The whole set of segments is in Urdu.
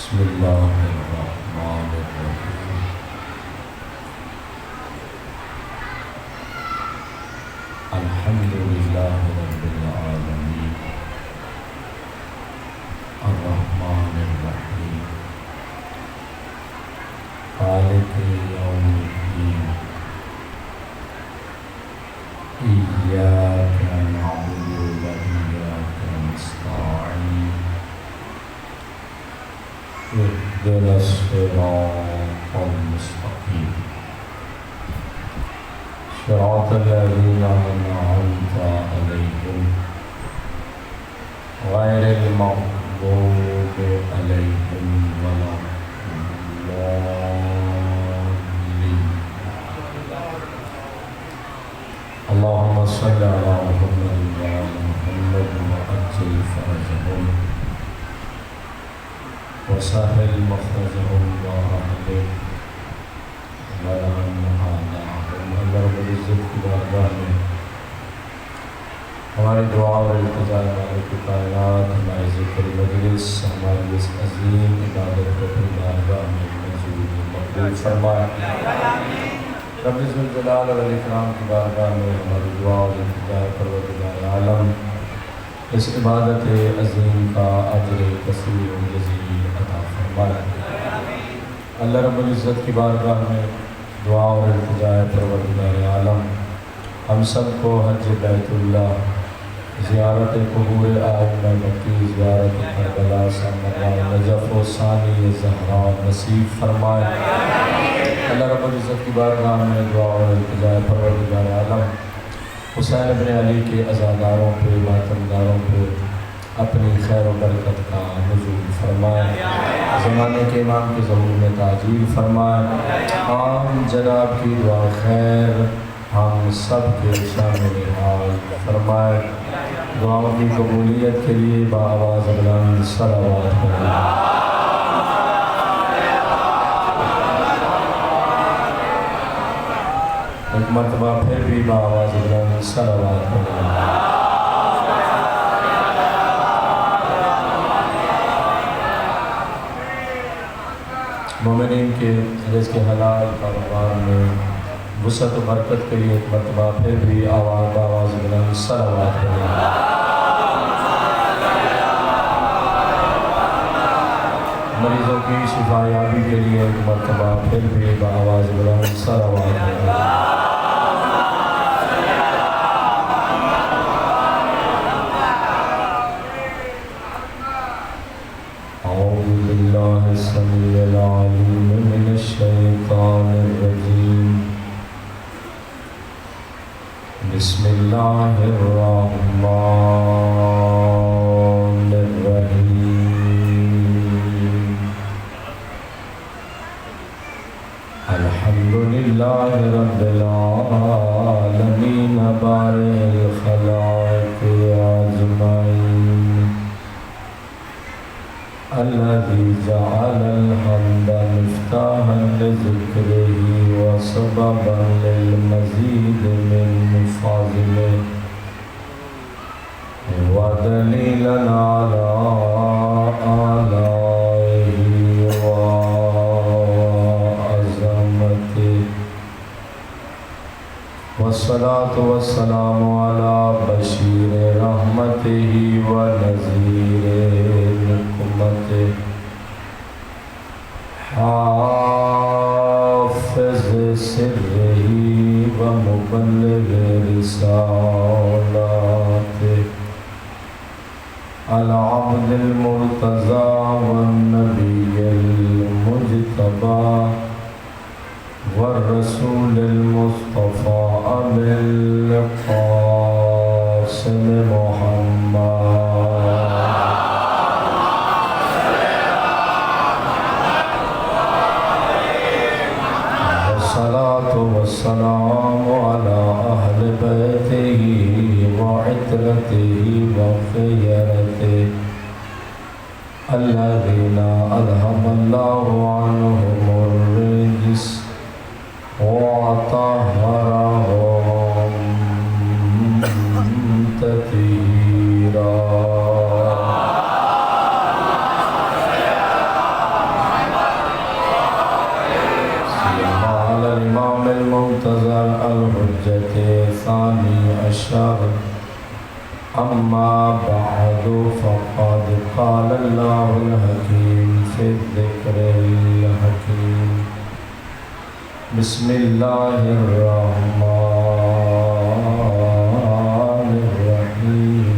بسم اللہ الرحمن الرحیم الحمدللہ رب العالمین الرحمن الرحیم خالق یوم الدین ایاک نعبد و ایاک نستعین اهدنا الصراط المستقیم صراط الذین انعمت علیہم غیر المغضوب علیہم ولا الضالین اللهم صل على محمد وعلى محمد وعجل فرجهم وسهل مخرجهم وأهله ولهم أعداءهم اللہ رب العزت کی بارگاہ میں ہماری دعا اور التجا مالک کائنات ہمارے ذکر مجلس ہماری اس عظیم عبادت کو اپنی بارگاہ میں منظور مقبول فرمائے رب ذوالجلال والاکرام کی بارگاہ میں ہماری دعا اور التجا پروردگار عالم اس عبادت عظیم کا اجر کثیر و جزیل عطا فرمائے اللہ رب العزت کی بارگاہ میں دعا اور التجا پروردگار عالم ہم سب کو حج بیت اللہ زیارت قبور آئمہ مکی زیارت کربلا سامرا نجف و ثانی زہرا نصیب فرمائے اللہ رب العزت کی بارگاہ میں دعا اور التجا پروردگار عالم حسین ابن علی کے عزاداروں پہ ماتمداروں پہ اپنی خیر و برکت کا نزول فرمائے زمانے کے امام کے ظہور میں تاجیل فرمائے عام جناب کی دعا خیر ہم سب کے شامل حال فرمائے دعاؤں کی قبولیت کے لیے بآواز بلند صلوات پڑھیں ایک مرتبہ پھر بھی بآواز بلند صلوات پڑھیں مومنین کے رزق کے حلال کاروبار میں وسعت و برکت کے لیے ایک مرتبہ پھر بھی بآواز بلند صلوات پڑھیں مریضوں کی شفا یابی کے لیے ایک مرتبہ پھر بھی بآواز بلند صلوات پڑھیں اعوذ باللہ السمیع العلیم من الشیطان الرجیم بسم اللہ الرحمن الرحیم الحمدللہ رب العالمین بارئ الخلائق اجمعین الذي جعل الحمد مفتاحا لذكره وسببا للمزيد من فضله ودليلا على آلائه وعظمته والصلاة والسلام على بشير رحمته ونذير نقمته حافظ سره ومبلغ رسالاته العبد المرتضى والنبي المجتبى والرسول المصطفى أبي القاسم محمد والصلاة والسلام على أهل بيته وعترته وخيرته الذين أذهب الله عنهم الرجس وطهرهم تطهيرا أما بعد فقد قال الله الحكيم في الذكر الحكيم بسم الله الرحمن الرحيم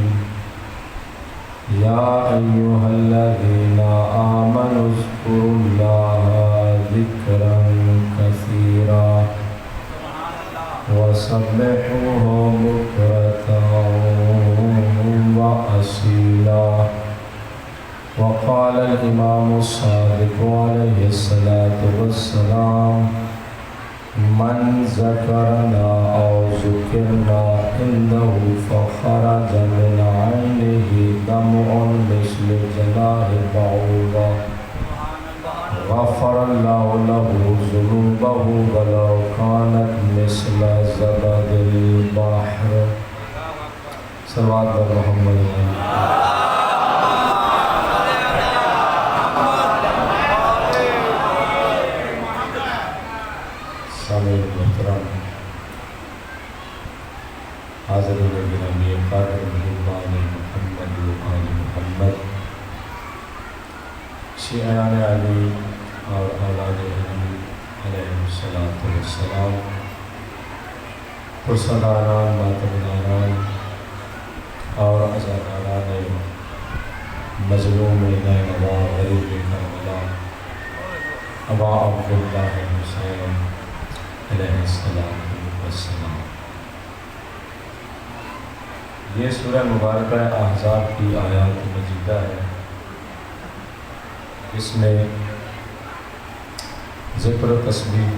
يا أيها الذين آمنوا اذكروا الله ذكرا كثيرا وسبحوه بكرة وأصيلا وقال الإمام الصادق عليه الصلاة والسلام من ذكرنا أو ذكرنا عنده فخرج من عينه دمع مثل جناح بعوضة غفر الله له ذنوبه ولو كانت مثل زبد البحر صلوات محمد سامعین محترم حاضرین گرامی قادر محبان محمد و آل محمد شیعان علی اور اولاد علی علیہ السلام پرسداران ماتمداران اور عزاداران مظلوم نینوا غریب کربلا ابا عبداللہ حسین علیہ السلام. یہ سورہ مبارکہ احزاب کی آیات مجیدہ ہے. اس میں ذکر و تسبیح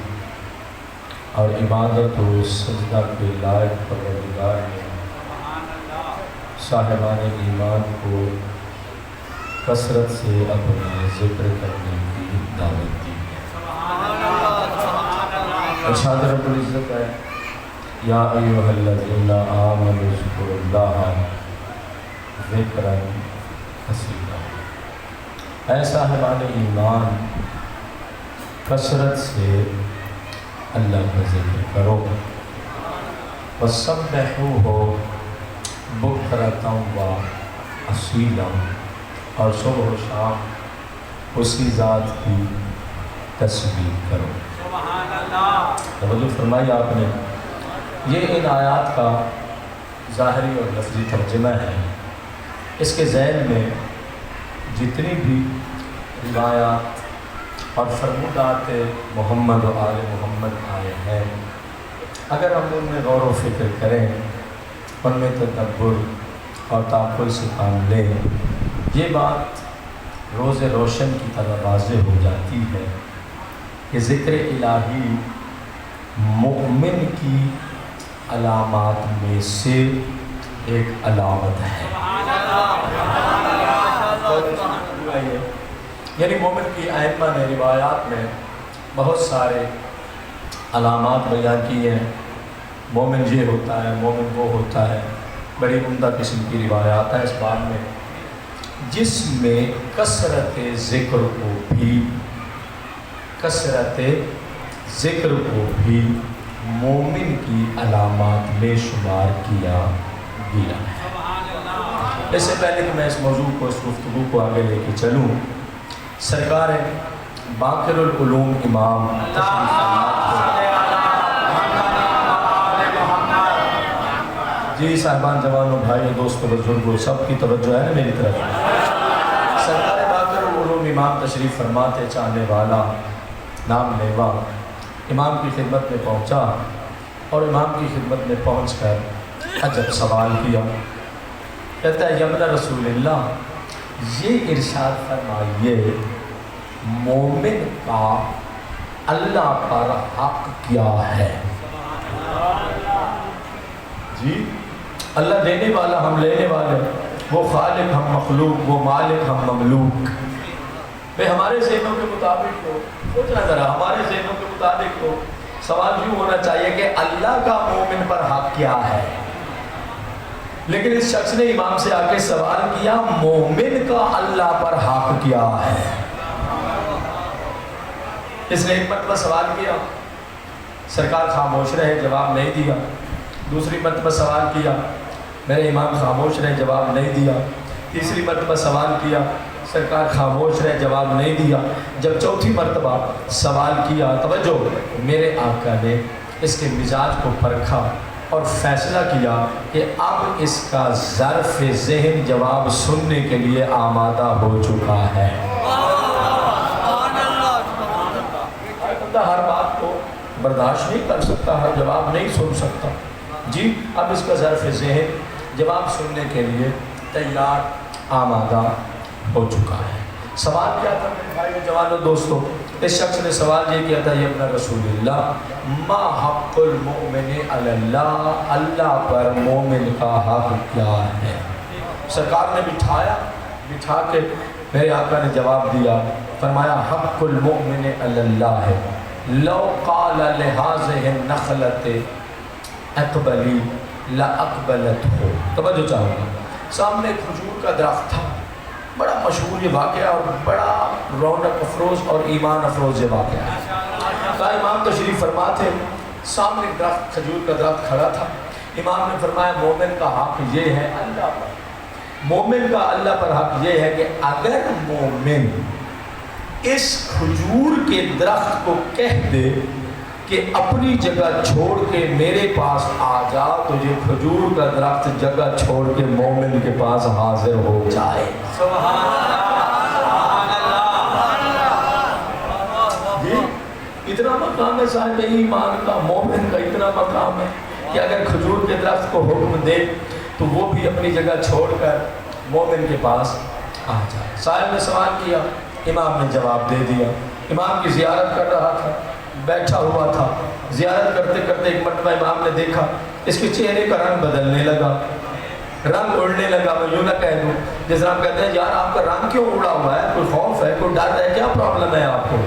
اور عبادت و سجدہ کے لائق پروردگار نے صاحبان ایمان کو کثرت سے اپنا ذکر کرنے کی دعوت دی. ارشاد رب العزت ہے یا ایھا الذین آمنوا اذکروا اللہ ذکرا کثیرا. اے صاحبان ایمان کثرت سے اللہ کا ذکر کرو. وَسَبِّحُوهُ بُكْرَةً وَأَصِيلًا اور صبح و شام اسی ذات کی تسبیح کرو. توجہ فرمائی آپ نے. یہ ان آیات کا ظاہری اور لفظی ترجمہ ہے. اس کے ذیل میں جتنی بھی روایات اور فرمودات محمد و آل محمد آئے ہیں اگر ہم ان میں غور و فکر کریں ان میں تدبر اور تعقل سے کام لیں یہ بات روز روشن کی طرح واضح ہو جاتی ہے کہ ذکر الہی مؤمن کی علامات میں سے ایک علامت ہے. یعنی مومن کی ائمہ نے روایات میں بہت سارے علامات بیان کی ہیں. مومن یہ ہوتا ہے، مومن وہ ہوتا ہے. بڑی عمدہ قسم کی روایات ہیں اس بات میں جس میں کثرت ذکر کو بھی مومن کی علامات میں شمار کیا گیا ہے. اس سے پہلے کہ میں اس موضوع کو، اس گفتگو کو آگے لے کے چلوں، سرکار باقر العلوم امام جی صاحبان، جوانوں، بھائیوں، دوستوں، بزرگوں، سب کی توجہ ہے نا میری طرف. سرکار باقر العلوم امام تشریف فرماتے، چاہنے والا، نام لیوا امام کی خدمت میں پہنچا اور امام کی خدمت میں پہنچ کر عجب سوال کیا. کہتا ہے یمن رسول اللہ، یہ ارشاد فرمائیے مومن کا اللہ پر حق کیا ہے؟ جی اللہ دینے والا، ہم لینے والے، وہ خالق ہم مخلوق، وہ مالک ہم مملوک. بھئی ہمارے ذہنوں کے مطابق تو سوچنا ذرا، ہمارے ذہنوں کے مطابق تو سوال یوں ہونا چاہیے کہ اللہ کا مومن پر حق کیا ہے، لیکن اس شخص نے امام سے آ کے سوال کیا مومن کا اللہ پر حق کیا ہے. اس نے ایک مرتبہ سوال کیا، سرکار خاموش رہے، جواب نہیں دیا. دوسری مرتبہ سوال کیا، میرے امام خاموش رہے، جواب نہیں دیا۔ تیسری مرتبہ سوال کیا، سرکار خاموش رہے، جواب نہیں دیا۔ جب چوتھی مرتبہ سوال کیا، توجہ، میرے آقا نے اس کے مزاج کو پرکھا اور فیصلہ کیا کہ اب اس کا ظرف ذہن جواب سننے کے لیے آمادہ ہو چکا ہے۔ ہر بات کو برداشت نہیں کر سکتا، ہر جواب نہیں سن سکتا۔ جی اب اس کا ظرف ذہن جواب سننے کے لیے تیار آمادہ ہو چکا ہے۔ سوال کیا تھا میرے بھائی جوانو دوستو؟ اس شخص نے سوال یہ کیا تھا، یا ابن رسول اللہ، ما حق المؤمن علی اللہ، اللہ پر مومن کا حق کیا ہے؟ سرکار نے بٹھا کے میرے آقا نے جواب دیا، فرمایا حق المؤمن علی اللہ ہے لو قال لہذه النخلۃ اقبلی لاقبلت ہو۔ توجہ چاہوں گا، سامنے کھجور کا درخت تھا، بڑا مشہور یہ واقعہ اور بڑا رونق افروز اور ایمان افروز یہ واقعہ ہے۔ کہا امام تشریف فرما تھے، سامنے درخت کھجور کا درخت کھڑا تھا، امام نے فرمایا مومن کا حق یہ ہے اللہ پر، مومن کا اللہ پر حق یہ ہے کہ اگر مومن اس کھجور کے درخت کو کہہ دے کہ اپنی جگہ چھوڑ کے میرے پاس آ جا، تو یہ کھجور کا درخت جگہ چھوڑ کے مومن کے پاس حاضر ہو جائے۔ سبحان اللہ۔ جی اتنا مقام ہے صاحب ایمان کا، مومن کا اتنا مقام ہے کہ اگر کھجور کے درخت کو حکم دے تو وہ بھی اپنی جگہ چھوڑ کر مومن کے پاس آ جائے۔ صاحب نے سوال کیا، امام نے جواب دے دیا۔ امام کی زیارت کر رہا تھا، بیٹھا ہوا تھا، زیارت کرتے کرتے ایک مرتبہ امام نے دیکھا اس کے چہرے کا رنگ بدلنے لگا، رنگ اڑنے لگا۔ میں یوں نہ کہہ دوں جس طرح ہم کہتے ہیں یار آپ کا رنگ کیوں اڑا ہوا ہے، کوئی خوف ہے، کوئی ڈر ہے، کیا پرابلم ہے آپ کو،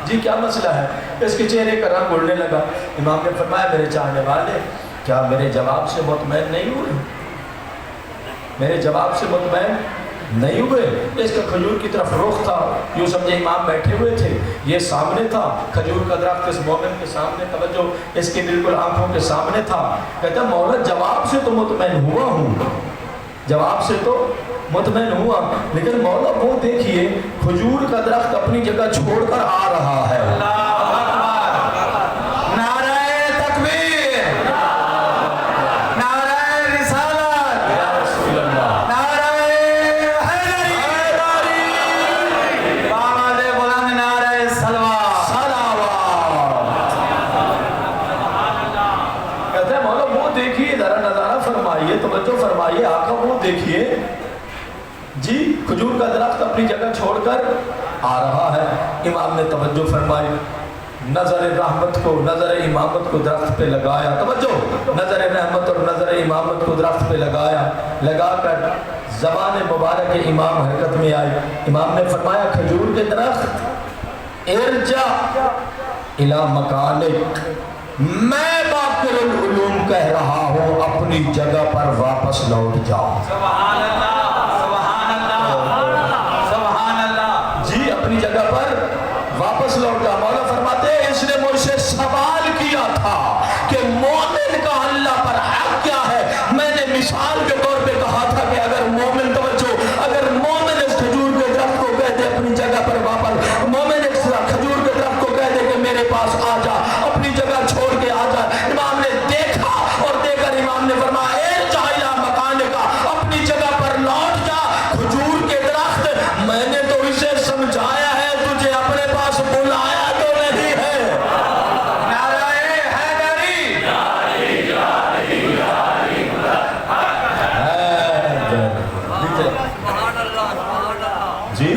جی کیا مسئلہ ہے؟ اس کے چہرے کا رنگ اڑنے لگا۔ امام نے فرمایا میرے چاہنے والے کیا میرے جواب سے مطمئن نہیں ہوئے؟ میرے جواب سے مطمئن نہیں ہوئے؟ اس کا کھجور کی طرف رخ تھا، یوں سمجھے امام بیٹھے ہوئے تھے، یہ سامنے تھا کھجور کا درخت، اس مومن کے سامنے، توجہ اس کے بالکل آنکھوں کے سامنے تھا۔ کہتا مولا جواب سے تو مطمئن ہوا ہوں، جواب سے تو مطمئن ہوا، لیکن مولا وہ دیکھیے کھجور کا درخت اپنی جگہ چھوڑ کر آ رہا ہے۔ توجہ فرمائیے آقا وہ دیکھیے جی کھجور کا درخت اپنی جگہ چھوڑ کر آ رہا ہے۔ امام نے توجہ فرمائی، نظر رحمت کو، نظر امامت کو درخت پہ لگایا، توجہ نظر رحمت اور نظر امامت کو درخت پہ لگایا، لگا کر زبان مبارک امام حرکت میں آئی۔ امام نے فرمایا کھجور کے درخت ارجع الی مکانک، میں باقر العلوم کہہ رہا ہوں اپنی جگہ پر واپس لوٹ جاؤ۔ سبحان اللہ، سبحان اللہ، سبحان اللہ، جی اپنی جگہ پر واپس لوٹ جاؤ۔ مولا فرماتے ہیں اس نے مجھ سے سوال کیا تھا کہ مومن کا اللہ پر حق کیا ہے، میں نے مثال کے طور پہ کہا تھا کہ اگر مومن، توجہ، اگر مومن اس کھجور کے درخت کو کہہ دے اپنی جگہ پر واپس، مومن اس کھجور کے درخت کو کہہ دے کہ میرے پاس آ جا، اپنی جگہ چھوڑ کے آ جا، امام نے دیکھا اور دیکھ کر امام نے فرمایا ارجع الی مکانک، اپنی جگہ پر لوٹ جا۔ کھجور کے درخت میں نے تو اسے سمجھایا ہے، تجھے اپنے پاس بلایا تو نہیں ہے۔ نعرہ حیدری، جی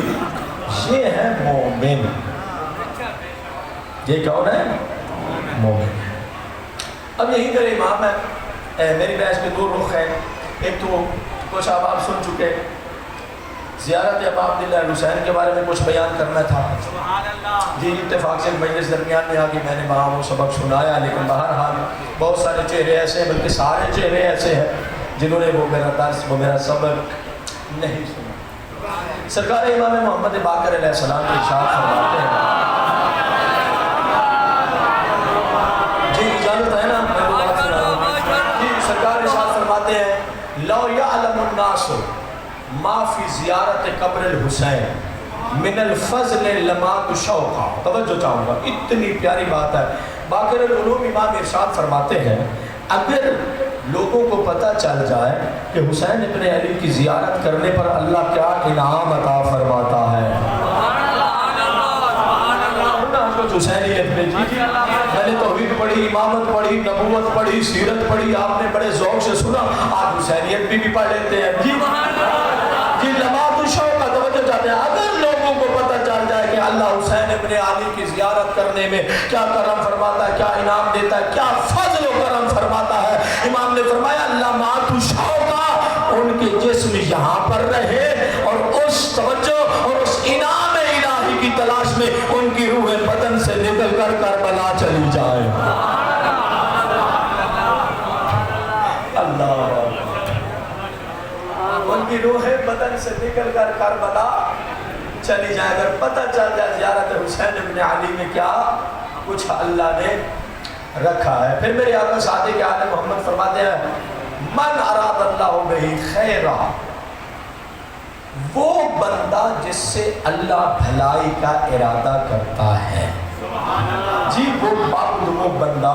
یہ ہے مومن، یہ کون ہے؟ مومن۔ اب یہی میرے امام ہے، میری بحث میں دو رخ ہیں، ایک تو کچھ آپ سن چکے، زیارت ابا عبداللہ حسین کے بارے میں کچھ بیان کرنا تھا جی، اتفاق سے مجلس درمیان میں آگے میں نے وہاں وہ سبق سنایا، لیکن بہرحال بہت سارے چہرے ایسے ہیں، بلکہ سارے چہرے ایسے ہیں جنہوں نے وہ میرا درس، وہ میرا سبق نہیں سنا۔ سرکار امام محمد باقر علیہ السلام کے ارشاد فرماتے ہیں، جی اجازت ہے نا میں وہ بات سنا رہا ہوں جی، سرکار ارشاد فرماتے ہیں لو برعکس ما فی زیارت قبر الحسین من الفضل لمات شوقا. توجہ چاہوں گا، اتنی پیاری بات ہے. باقر العلوم امام ارشاد فرماتے ہیں اگر لوگوں کو پتہ چل جائے کہ حسین ابن علی کی زیارت کرنے پر اللہ کیا انعام عطا فرماتا ہے. حسینیت میں جی میں نے توحید پڑھی، امامت پڑھی، نبوت پڑھی، سیرت پڑھی، آپ نے بڑے ذوق سے سنا. آپ حسینیت بھی پڑھ لیتے ہیں جی جی. لمات الشوق کا توجہ چاہتے ہیں. اگر لوگوں کو پتہ چل جائے کہ اللہ حسین ابن علی کی زیارت کرنے میں کیا کرم فرماتا ہے، کیا انعام دیتا ہے، کیا فضل و کرم فرماتا ہے، امام نے فرمایا لمات الشوق، ان کے جسم یہاں پر رہے اور اس توجہ اور اس انعام الہی کی تلاش میں ان کی روح بدن سے نکل کر کربلا چلی جائے. اللہ، ان کی روح بدن سے نکل کر کربلا چلی جائے. اگر پتہ چل جائے زیارت حسین ابن علی میں کیا کچھ اللہ نے رکھا ہے. پھر میرے آقا صادق آل محمد فرماتے ہیں من اراد اللہ بہ خیرا، وہ بندہ جس سے اللہ بھلائی کا ارادہ کرتا ہے. جی وہ بندہ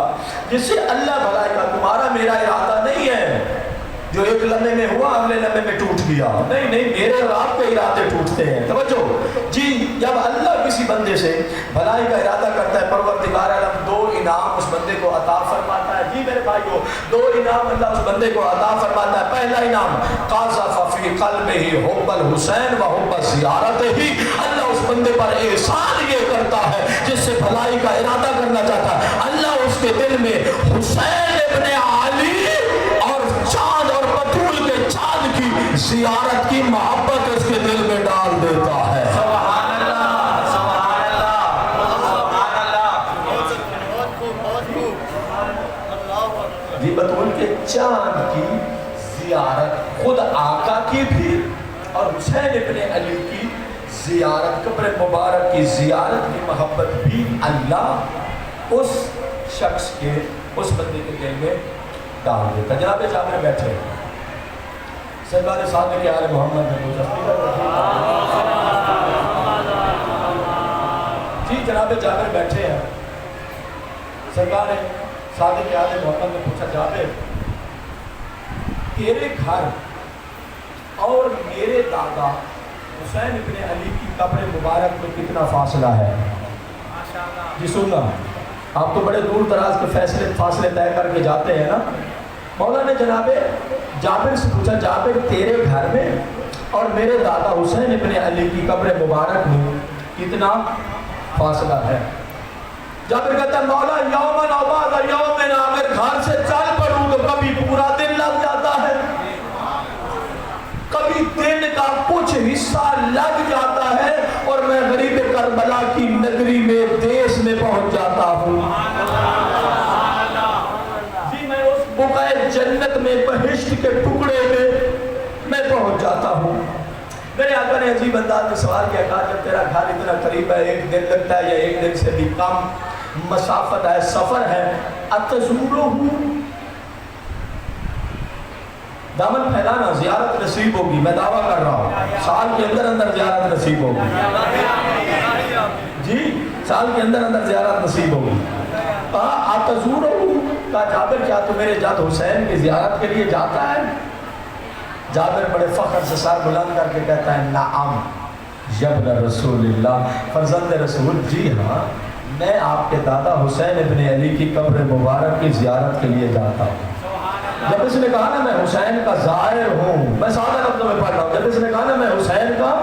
جس سے اللہ بھلائی کا، تمہارا میرا ارادہ نہیں ہے جو ایک لمحے میں ہوا اگلے لمحے میں ٹوٹ گیا. نہیں نہیں، میرے اور آپ کے ارادے ٹوٹتے ہیں. توجہ جی، جب اللہ کسی بندے سے بھلائی کا ارادہ کرتا ہے پروردگار عالم دو انعام اس بندے کو عطا فرماتا ہے. جی میرے بھائیو، دو انعام اللہ اس بندے کو عطا فرماتا ہے. پہلا انعام قاذف فی قلبہ حب الحسین و حب زیارتہ، اللہ اس بندے پر احسان یہ کرتا ہے جس سے بھلائی کا ارادہ کرنا چاہتا ہے، اللہ اس کے دل میں حسین ابن علی اور چاند اور بطول کے چاند کی زیارت کی محبت اس کے دل میں ڈال دیتا ہے. سبحان اللہ، سبحان اللہ، سبحان اللہ. جی بطول کے چاند کی زیارت، خود آقا کی بھی اور حسین ابن علی کی زیارت، قبر مبارک کی زیارت کی محبت بھی اللہ اس شخص کے، اس بندے کے دل میں ڈال دیتا. جناب جابر بیٹھے سرکار صادق آل محمد نے پوچھا جی جناب جابر بیٹھے ہیں، سرکار صادق آل محمد نے پوچھا جابر تیرے گھر اور میرے دادا حسین ابن علی کی قبر مبارک میں کتنا فاصلہ ہے؟ جی سننا، آپ تو بڑے دور دراز کے فاصلے طے کر کے جاتے ہیں نا. مولا نے جناب جابر سے پوچھا جابر تیرے گھر میں اور میرے دادا حسین ابن علی کی قبر مبارک میں کتنا فاصلہ ہے؟ جابر کہتا ہے مولا یومن و بعد یومن، اگر گھر سے چل پڑوں تو کبھی پورا دن لگ جاتا ہے، کبھی دن کا کچھ حصہ لگ جاتا ہے اور میں غریب کربلا کی نگری میں دیس میں پہنچ جاتا ہوں. جی میں اس بقعہ جنت میں بہشت کے ٹکڑے میں پہنچ جاتا ہوں. میرے آقا نے عجیب انداز میں سوال کیا، کہا جب تیرا گھر اتنا قریب ہے، ایک دن لگتا ہے یا ایک دن سے بھی کم مسافت ہے، سفر ہے، اتزورہ، دامن پھیلانا، زیارت نصیب ہوگی. میں دعویٰ کر رہا ہوں سال کے اندر اندر زیارت نصیب ہوگی. جی سال کے اندر اندر زیارت نصیب ہوگی. کہا اتزورہ، کہا جابر کیا تو میرے جد حسین کی زیارت کے لیے جاتا ہے؟ جابر بڑے فخر سے سر بلند کر کے کہتا ہے نعم یبن رسول اللہ، فرزند رسول، جی ہاں میں آپ کے دادا حسین ابن علی کی قبر مبارک کی زیارت کے لیے جاتا ہوں. جب اس نے کہا نا میں حسین کا زائر ہوں، میں سادہ لفظوں میں پڑھ رہا ہوں، جب اس نے کہا نا میں حسین کا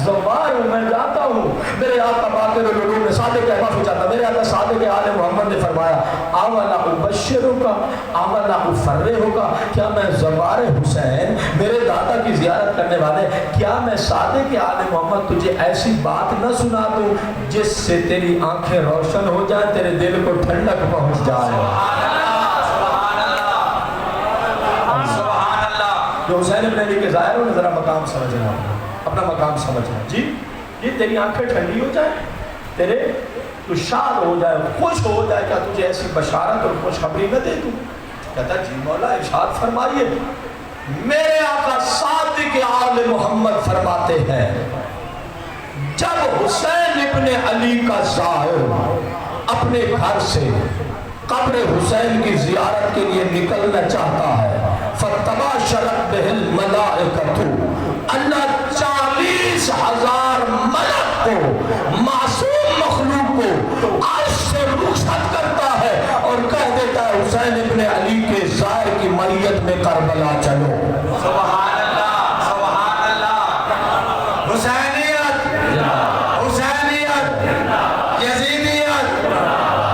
زوار ہوں، میں جاتا ہوں، میرے آقا باقر العلوم نے صادق احمد پوچھا تھا، میرے آقا صادق آل محمد نے فرمایا اولا ابشرک اولا افرحک، کیا میں زوار حسین میرے دادا کی زیارت کرنے والے، کیا میں صادق آل محمد تجھے ایسی بات نہ سنا دوں جس سے تیری آنکھیں روشن ہو جائیں، تیرے دل کو ٹھنڈک پہنچ جائے. جو حسین ابن علی کے ظاہر ہونے ذرا مقام سمجھنا، اپنا مقام سمجھنا. جی یہ تیری آنکھیں ٹھنڈی ہو جائے، تیرے تو شاد ہو جائے، خوش ہو جائے، کیا تجھے ایسی بشارت اور خوشخبری نہ دے دوں؟ کہتا جی مولا ارشاد فرمائیے. میرے آقا صادق آل محمد فرماتے ہیں جب حسین ابن علی کا ظاہر اپنے گھر سے قبر حسین کی زیارت کے لیے نکلنا چاہتا ہے فَتَبَاشَرَتْ بِهِ الْمَلَائِكَةُ اللہ 40,000 ملک کو معصوم مخلوق کو عرش سے رخصت کرتا ہے اور کہہ دیتا ہے حسین ابن علی کے ظاہر کی میت میں کربلا چلو. سبحان اللہ سبحان اللہ. حسینیت حسینیت یزیدیت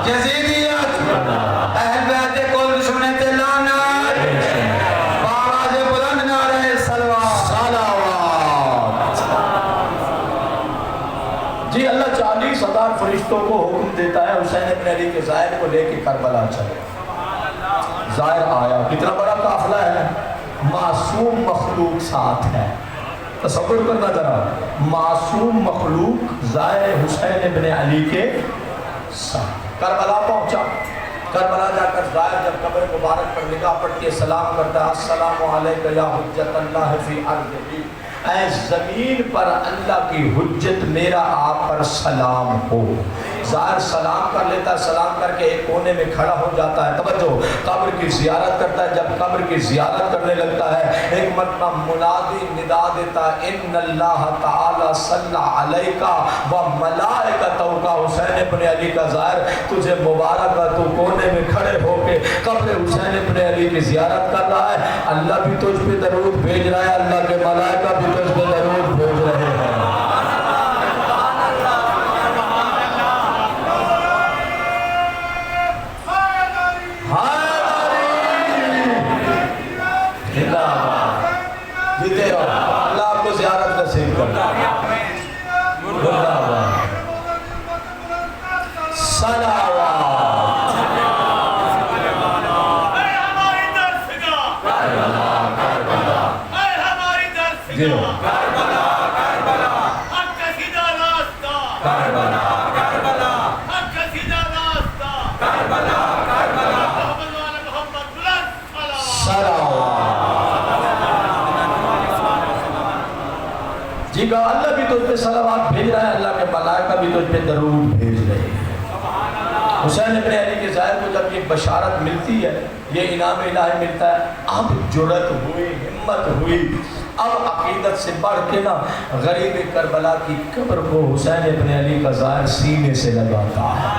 یزیدیت اہل بیت کل سنت لعنت بآواز بلند نعرہ صلوات. جی اللہ 40,000 فرشتوں کو حکم دیتا ہے حسین ابن علی کے ظاہر کو لے کے کربلا چلے. ظاہر آیا, کتنا بڑا قافلہ ہے, معصوم مخلوق ساتھ ہے. تصور کرنا ذرا, معصوم مخلوق ظاہر حسین ابن علی کے ساتھ کربلا پہنچا. کربلا جا کر ظاہر جب قبر مبارک پر نگاہ پڑتی ہے سلام کرتا ہے السلام علیکم یا حجت اللہ فی ارضہ, اے زمین پر اللہ کی حجت میرا آپ پر سلام ہو. ظاہر سلام کر لیتا ہے, سلام کر کے ایک کونے میں کھڑا ہو جاتا ہے. توجہ, قبر کی زیارت کرتا ہے. جب قبر کی زیارت کرنے لگتا ہے ایک مرتبہ منادی ندا دیتا ہے ان اللہ تعالی صلی علیکہ و ملائکتہ کا. حسین ابن علی کا ظاہر تجھے مبارک ہے, تو کونے میں کھڑے ہو کے قبر حسین ابن علی کی زیارت کر رہا ہے. اللہ بھی تجھ پہ درود بھیج رہا ہے, اللہ کے ملائکہ بھی تجھ پہ درود بھیج رہے ہیں. اللہ آپ کو زیارت نصیب کرتا ہے. صلوات جی جی کہا اللہ بھی تجھ پہ صلوات بھیج رہا ہے, اللہ کے ملائکہ بھی تجھ پہ درود بھیج رہے ہیں. حسین ابن علی کے ظاہر کو جب یہ بشارت ملتی ہے, یہ انعام الہی ملتا ہے, اب جرأت ہوئی, ہمت ہوئی, اب عقیدت سے بڑھ کے نا غریب کربلا کی قبر کو حسین ابن علی کا ظاہر سینے سے لگاتا ہے.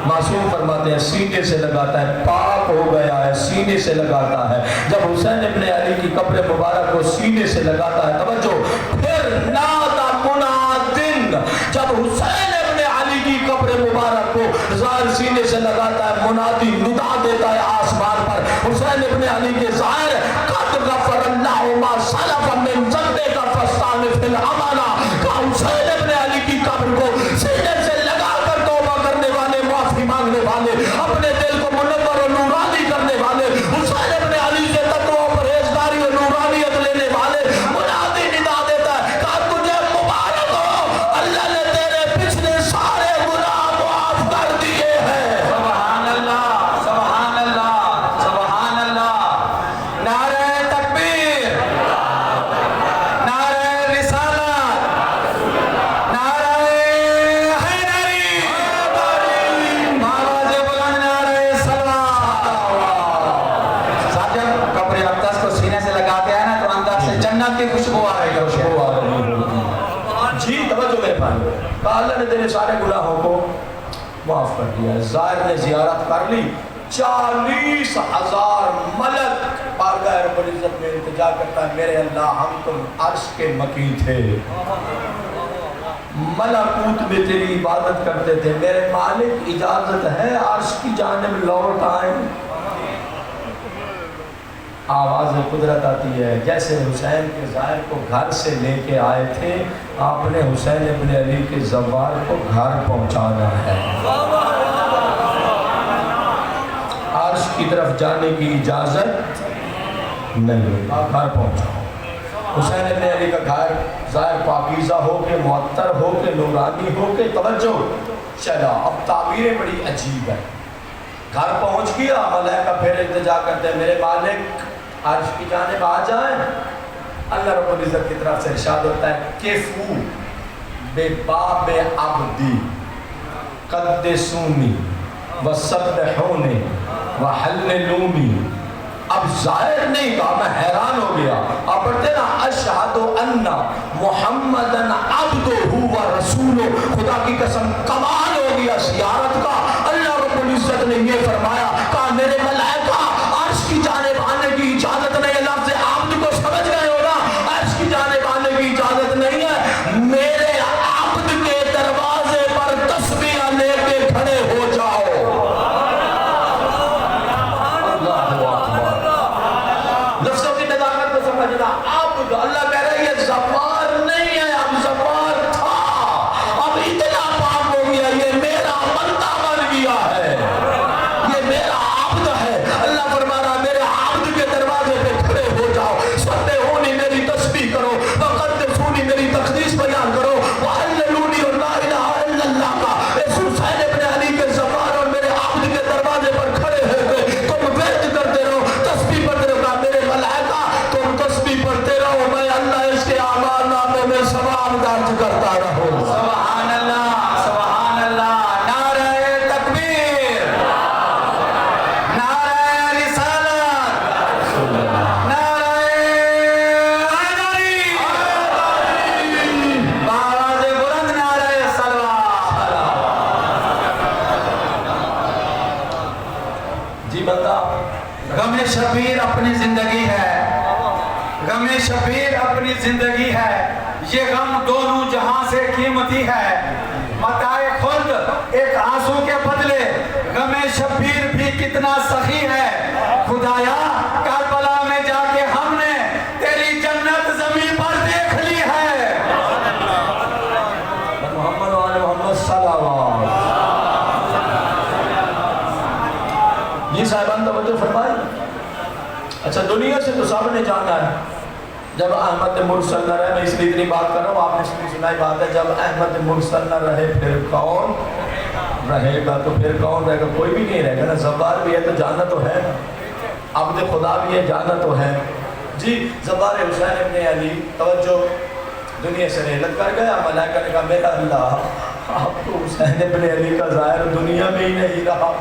معصوم فرماتے ہیں سینے سے لگاتا ہے, پاک ہو گیا ہے, سینے سے لگاتا ہے. جب حسین ابن علی کی قبر مبارک کو سینے سے لگاتا ہے, توجہ, پھر نادا منادن, جب حسین ابن علی کی قبر مبارک کو ظاہر سینے سے لگاتا ہے, منادی ندا دیتا ہے آسمان پر, حسین ابن علی کے ظاہر قد غفر اللہ ما سلف من ذنبک فاستغفر الامانہ. کہ حسین ابن علی کی قبر کو سینے سے لگا کر توبہ کرنے والے, معافی مانگنے والے, اپنے دل کو منور و نورانی کرنے والے, حسین ابن علی سے تقوی و پرہیزگاری و نورانیت لینے والے, منادی ندا دیتا ہے کہ تجھے مبارک ہو, اللہ نے تیرے پچھلے سارے گناہ معاف کر دیے ہیں. سبحان اللہ سبحان اللہ سبحان اللہ. نعرہ تکبیر, نعرہ رسالت, نعرہ حیدری, آواز بلند نعرہ صلوات. صاحب جب قبر اقدس کو سینے سے لگاتے ہیں نا تو اندر سے جنت کی خوشبو آ رہی ہے. خوشبو آ رہی ہے. جی توجہ میرے بھائی, کہا اللہ نے تیرے سارے گناہوں کو معاف کر دیا ہے. ظاہر نے زیارت کر لی, 40,000 ملک بارگاہ رب العزت میں التجا کرتا ہے میرے اللہ ہم تم عرش کے مکی تھے, ملکوت میں تیری عبادت کرتے تھے, میرے مالک اجازت ہے عرش کی جانب لوٹ آئیں. آواز قدرت آتی ہے جیسے حسین کے ظاہر کو گھر سے لے کے آئے تھے, آپ نے حسین ابن علی کے زوار کو گھر پہنچانا ہے. عرش کی طرف جانے کی اجازت نہیں, آپ گھر پہنچاؤ. حسین ابن علی کا گھر ظاہر پاکیزہ ہو کے, معطر ہو کے, نورانی ہو کے, توجہ چلا. اب تعبیریں بڑی عجیب ہے. گھر پہنچ گیا, ملائکہ پھر التجا کرتے ہیں میرے مالک عرش کی جانب آ جائیں، اللہ رب العزت کی طرف سے ارشاد ہوتا ہے کفو بے باب عبدی قدسونی وسبحونی وحللونی. اب ظاہر نہیں کہا، میں حیران ہو گیا. آپ پڑھتے نا اشہد ان محمدن عبدہ و رسولہ، خدا کی قسم کمال ہو گیا زیارت کا. اللہ رب العزت نے یہ فرمایا، کہا میرے ملائکہ عرش کی جانب آنے کی اجازت نہیں ہے. لفظ عبد کو سمجھ گئے ہو نا، عرش کی جانب آنے کی اجازت نہیں ہے. میرے عبد کے دروازے پر تسبیح لے کے کھڑے ہو جاؤ. عبد اللہ کہہ رہا ہے یہ زبار نہیں ہے، اب زبار تھا، اب اتنا پاک ہو گیا، یہ میرا بندہ بن گیا ہے، یہ میرا عبد ہے. اللہ فرما رہا میرے عبد کے دروازے پہ کھڑے ہو جاؤ، سبحونی میری تسبیح کرو، وقدسونی میری تقدیس بیان کرو، وحللونی اور لا الہ الا اللہ کا اس حسین ابن علی کے زبان اور میرے عبد کے دروازے پر کھڑے ہو کے تم ورد کرتے رہو، تسبیح پڑھتے رہو. میرے ملائکہ تم تسبیح پڑھتے رہو، میں اللہ اس کے اعمال نامے میں ثواب درج کرتا رہوں. سبحان اللہ، سبحان اللہ. نعرہ تکبیر، نعرہ رسالت، نعرہ حیدری، بآواز بلند نعرہ صلوات. جی بتا، غم شبیر اپنی زندگی ہے، غم شبیر اپنی زندگی ہے، یہ غم دونوں جہاں سے قیمتی ہے. متاع خلد ایک آنسو کے بدلے، غم شبیر بھی کتنا سخی ہے. خدایا کربلا میں جا کے ہم نے تیری جنت زمین پر دیکھ لی ہے. محمد و آل محمد صلی اللہ. یہ صاحبان توجہ فرمائے. اچھا دنیا سے تو سب نے جانا ہے، جب احمد مرسل نہ رہے، میں اس لیے اتنی بات کر رہا ہوں، آپ نے سنائی بات ہے، جب احمد مرسل نہ رہے پھر کون رہے گا؟ تو پھر کون رہے گا؟ کوئی بھی نہیں رہے گا نا. زبار بھی ہے تو جانا تو ہے، عبد خدا بھی ہے، جانا تو ہے. جی زبار حسین ابن علی توجہ دنیا سے رحلت کر گیا. ملائکہ نے کہا میرا اللہ اب تو حسین ابن علی کا ظاہر دنیا میں ہی نہیں رہا،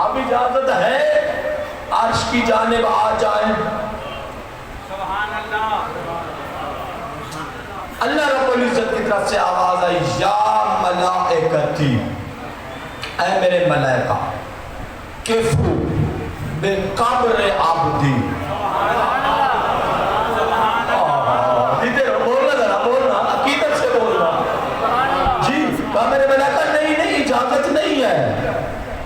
اب اجازت ہے عرش کی جانب آ جائیں. سبحان اللہ. اللہ رب العزت کی طرف سے آواز آئی، یا ملائکتی، اے میرے ملائکہ، کفو بے قبر عبدی. بولنا ذرا، بولنا عقیدت سے بولنا. جی کہا میرے ملائکہ نہیں، اجازت نہیں ہے،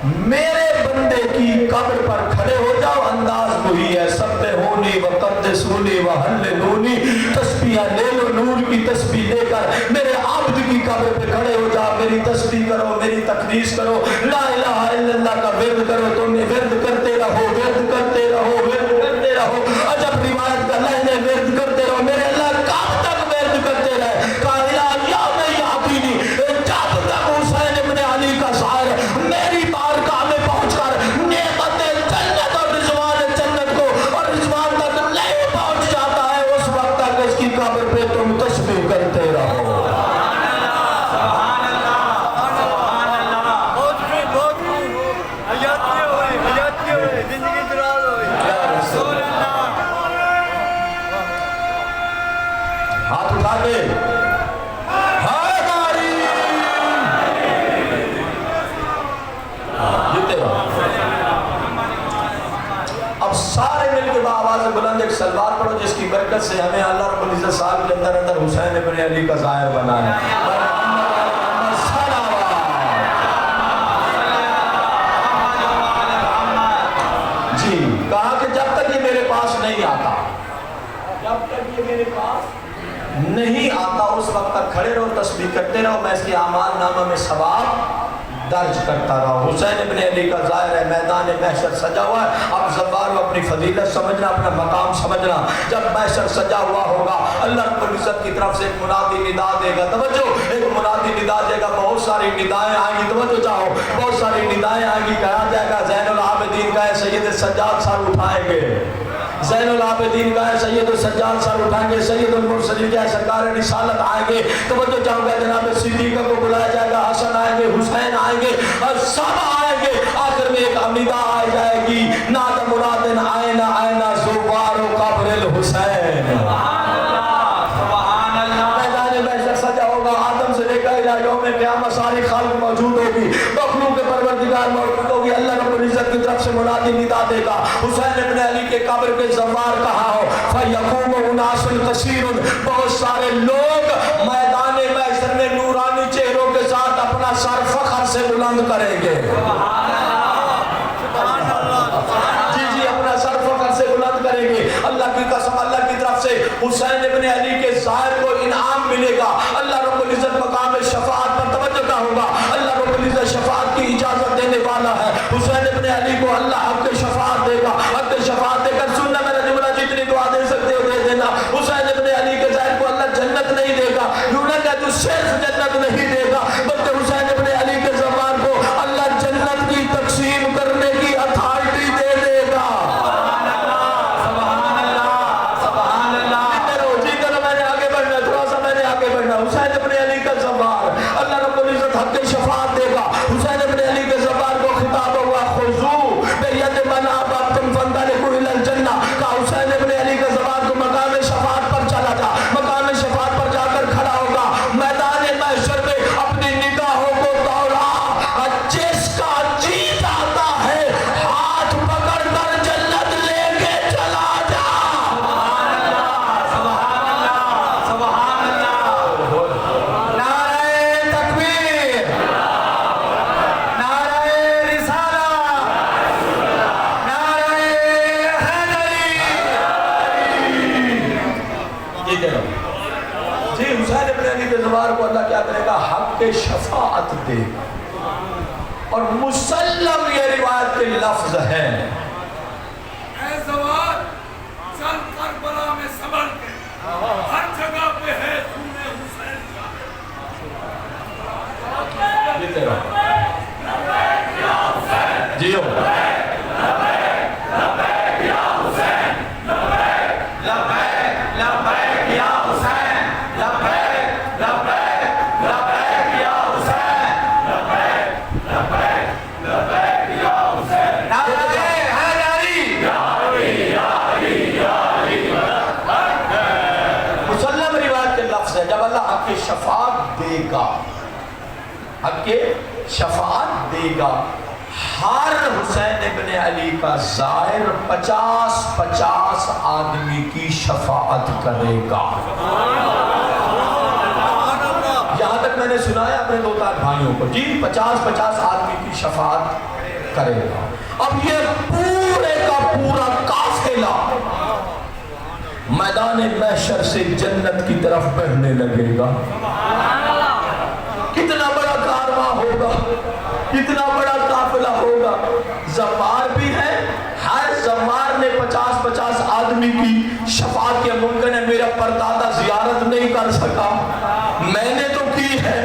میرے بندے کی قبر پر کھڑے ہو جاؤ. انداز وہی ہے، سبحونی وقدسونی وحللونی، تسبیح لے لو، نور کی تسبیح لے کر میرے عبد کی قبر پہ کھڑے ہو جاؤ، میری تسبیح کرو، میری تقدیس کرو، لا الہ الا اللہ کا ورد کرو. تم نے ورد کرتے رہو، ورد کرتے رہو، ورد کرتے رہو. عجب روایت کا لہجہ، ورد کرتے رہو. میرے اللہ کب تک ورد کرتے رہے؟ کہا الہ یوم یاتینی، جب تک حسین ابن علی کا ظاہر میری بارگاہ میں پہنچ کر نعمت جنت اور رضوان جنت کو اور رضوان تک نہیں پہنچ جاتا ہے، اس وقت تک اس کی قبر پہ تم تسبیح کرتے رہو. ہاتھ اٹھا کے اب سارے مل کے بآواز بلند ایک سلوات پڑھو جس کی برکت سے ہمیں اللہ رب العزت صاحب کے اندر اندر حسین ابن علی کا ظاہر بنا ہے. جی کہا کہ جب تک یہ میرے پاس نہیں آتا، جب تک یہ میرے پاس نہیں آتا اس وقت تک کھڑے رہو، تسبیح کرتے رہو، میں اس کے اعمال نامہ میں ثواب درج کرتا رہا. حسین ابن علی کا ظاہر ہے، میدان محشر سجا ہوا ہے. اب زبار اپنی فضیلت سمجھنا، اپنا مقام سمجھنا. جب محشر سجا ہوا ہوگا اللہ رب العزت کی طرف سے ایک منادی ندا دے گا. توجہ، ایک منادی ندا دے گا. بہت ساری ندائیں آئیں گی، توجہ چاہو، بہت ساری ندائیں آئیں گی. کہا جائے گا زین العابدین العابدین کا ہے سید سجاد سر اٹھائیں گے، زین العابدین کا ہے سید السجاد سر اٹھائیں گے، سید المرسلین کا ہے سرکار رسالت آئیں گے، توجہ چاہوں گا جناب صدیقہ کو بلایا جائے گا، حسن آئیں گے، حسین آئیں گے، اور سب آئیں گے، آخر میں ایک امیدہ آ جائے گی، ناد مرادن آئین آئین زوار و قبر الحسین، میدان محشر سجا ہوگا، آدم سے لے کر الہ یوم قیامت ساری خلق موجود ہوگی، مخلوق پروردگار موجود ہوگی، اللہ رب العزت کی طرف سے منادی ندا دے گا، حسین ابن علی کے قبر کے زوار کہا ہو، فَيَقُومُ اُنَاسٌ كَثِيرٌ، بہت سارے لوگ میدان محشر میں نورانی چہروں کے ساتھ اپنا سر فخر سے بلند کریں گے، جی اپنا سر فخر سے بلند کریں گے، اللہ کی قسم اللہ کی طرف سے حسین ابن علی کے ظاہر کو انعام ملے گا، اللہ رب العزت مقام شفاعت پر توجہ کا ہوگا، اللہ رب العزت شفاعت کی اجازت دینے والا ہے، حسین ابن علی کو اللہ حق شفاعت دے گا، حق شفاعت دے کر سننا میرا جملہ جتنی دعا دے سکتے ہو دے دینا، حسین ابن علی کے ظاہر کو اللہ جنت نہیں دے گا، یوں نہ کہ تو صرف جنت نہیں دے گا، بلکہ حسین ابن علی کے زبان کو اللہ جنت کی تقسیم کرنے کی اتھارٹی دے دے گا، حسین ابن علی کا زبان اللہ رب العزت حق شفاعت دے گا، حسین ابن علی کے زبان کو خطاب ہوا خضوع بیت من احببتم فانطلقوا الی الجنہ، کہ حسین ابن علی کے زبان کو مقام شفاعت پر چلا جا، مقام شفاعت پر جا کر کھڑا ہوگا، میدان محشر میں اپنی نگاہوں کو دوڑا، جس کا جی چاہتا ہے ہاتھ پکڑ کر جنت لے کے چلا جا، جی حسین ابن علی کے زبان کو اللہ کیا کرے گا حق شفاعت دے گا، اور مسلم یہ روایت کے لفظ ہے، اے زوار چل کربلا میں سنبھل کے ہر جگہ پہ ہے خون حسین کا، یہ تیرا جیو مسلم روایت کے لفظ ہے، جب اللہ حق شفاعت دے گا، حق شفاعت دے گا، ہر حسین ابن علی کا زائر 50 آدمی کی شفاعت کرے گا، یہاں تک میں نے سنا ہے اپنے دو تار بھائیوں کو، جی 50 آدمی کی شفاعت کرے گا، اب یہ پورے کا پورا قافلہ میدان محشر سے جنت کی طرف بڑھنے لگے گا، کتنا بڑا کارواں ہوگا، کتنا بڑا قافلہ ہوگا، زوار بھی ہے، ہر زوار نے 50 آدمی کی شفاعت کے ممکن ہے میرا پردادا زیارت نہیں کر سکا، میں نے تو کی ہے،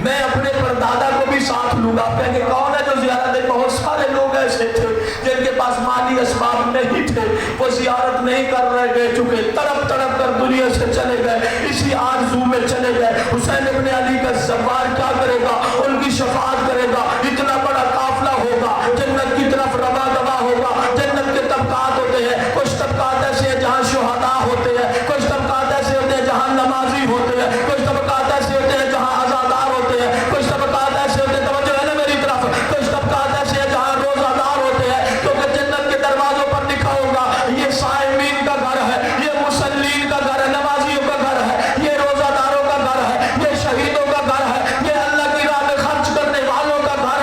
میں اپنے پردادا کو بھی ساتھ لوں گا، کہیں گے کون ہے جو زیارت ہے، بہت سارے لوگ ایسے تھے جن کے پاس مالی اسباب نہیں تھے، وہ زیارت نہیں کر رہے گئے، چونکہ تڑپ کر دنیا سے چلے گئے، اسی آرزو میں چلے گئے، حسین ابن علی کا زوار کیا کرے گا، ان کی شفاعت کرے گا، اتنا بڑا قافلہ ہوگا، جنت کی طرف رواں دوا ہوگا، جنت کے طبقات ہوتے ہیں، کچھ طبقات ایسے ہیں جہاں شہداء ہوتے ہیں، کچھ طبقات ایسے ہوتے ہیں جہاں نمازی ہوتے ہیں، کچھ طبقات ایسے ہوتے ہیں جہاں عزادار ہوتے ہیں، کچھ طبقات ایسے ہوتے ہیں، توجہ ہے نا میری طرف، کچھ طبقات ایسے ہیں جہاں روزادار ہوتے ہیں، کیونکہ جنت کے دروازوں پر لکھا ہوگا یہ صائمین کا گھر ہے، یہ مسلین کا گھر ہے، نمازیوں کا گھر ہے، یہ روزاداروں کا گھر ہے، یہ شہیدوں کا گھر ہے، یہ اللہ کی راہ میں خرچ کرنے والوں کا گھر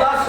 10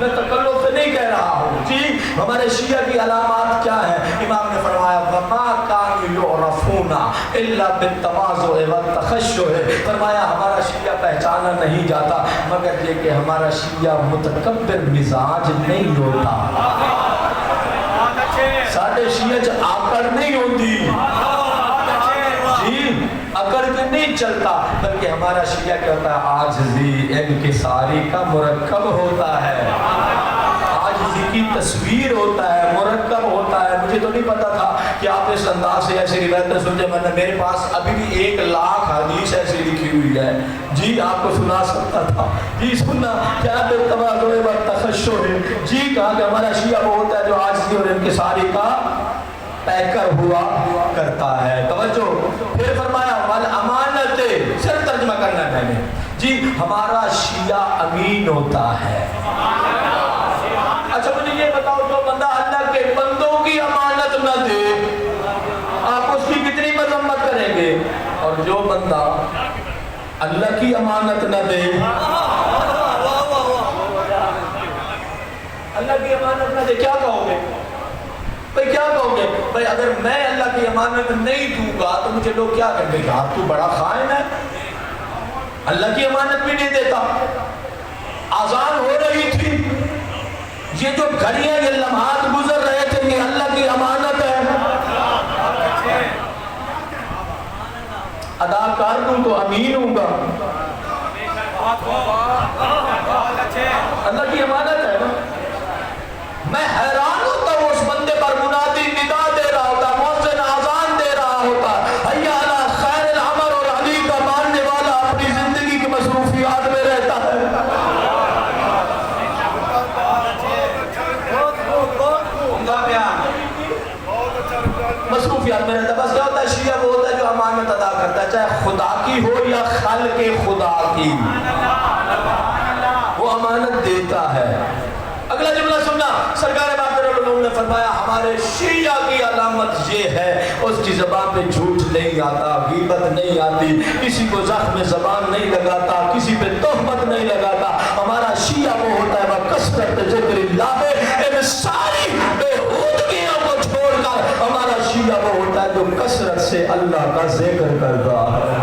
میں تکلف سے نہیں کہہ رہا ہوں جی. ہمارے شیعہ کی علامات کیا ہیں؟ امام نے فرمایا وما كانوا يعرفون الا بالتواضع والتخشع. فرمایا ہمارا شیعہ پہچانا نہیں جاتا مگر یہ کہ ہمارا شیعہ متکبر مزاج نہیں ہوتا. ساڈے شیعہ چ آکڑ نہیں ہوتی جی، اکڑ کے نہیں چلتا، بلکہ ہمارا شیعہ کیا ہوتا ہے؟ عاجزی انکساری کا مرکب ہوتا ہے. عاجزی کی تصویر ہوتا ہے، مرکب ہوتا ہے. مجھے تو نہیں پتا تھا کہ آپ اس انداز سے ایسی روایتیں سنتے. میں میرے پاس ابھی بھی 1,00,000 حدیث ایسی لکھی ہوئی ہے جی، آپ کو سنا سکتا تھا جی. سننا کیا بالتواضع والتخشع ہے جی. کہا کہ ہمارا شیعہ وہ ہوتا ہے جو عاجزی اور انکساری کا پیکر ہوا کرتا ہے. توجہ. پھر فرمایا والامانت، صرف ترجمہ کرنا ہے میں نے جی. ہمارا شیعہ امین ہوتا ہے. اچھا مجھے یہ بتاؤ، جو بندہ اللہ کے بندوں کی امانت نہ دے آپ اس کی کتنی مذمت کریں گے؟ اور جو بندہ اللہ کی امانت نہ دے، اللہ کی امانت نہ دے، کیا کہو گے بھائی؟ کیا کہو گے بھائی؟ اگر میں اللہ کی امانت نہیں دوں گا تو مجھے لوگ کیا کہیں گے؟ یار تو بڑا خائن ہے، اللہ کی امانت بھی نہیں دیتا. آزان ہو رہی تھی، یہ جو گھڑیاں یہ لمحات گزر رہے تھے، یہ اللہ کی امانت ہے. ادا کر دوں تو امین ہوں گا. اللہ کی امانت ہے نا. میں حیران ہوتا ہوں اس بندے پر منادی ندا دے رہا ہوتا، مؤذن آذان دے رہا ہوتا، حی علی خیر العمل اور علی کا ماننے والا اپنی زندگی کی مصروفیات میں رہتا ہے. مصروفیات میں رہتا. بس کیا ہوتا ہے؟ شیعہ وہ ہوتا ہے جو امانت ادا کرتا ہے، چاہے خدا کی ہو یا خلق خدا کی، وہ امانت دیتا ہے. اگلا جملہ سننا، سرکار باقر العلوم نے فرمایا ہمارے شیعہ کی علامت یہ ہے، اس کی زبان پہ جھوٹ نہیں آتا، غیبت نہیں آتی، کسی کو زخم زبان نہیں لگاتا، کسی پہ تہمت نہیں لگاتا. ہمارا شیعہ وہ ہوتا ہے وہ کثرت ذکر اللہ ہے. ان ساری بےہودگیوں کو چھوڑ کر ہمارا شیعہ وہ ہوتا ہے جو کثرت سے اللہ کا ذکر کرتا ہے.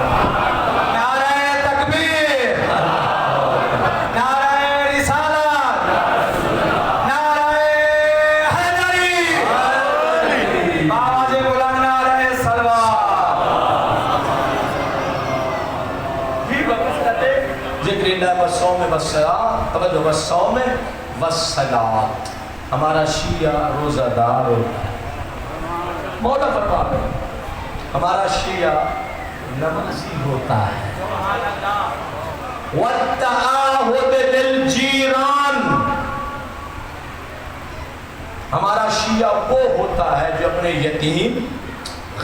والصوم والصلاۃ. ہمارا شیعہ روزہ دار ہوتا ہے. مولا فرما ہے ہمارا شیعہ نمازی ہوتا ہے. والتعاہد للجیران. ہمارا شیعہ وہ ہوتا ہے جو اپنے یتیم،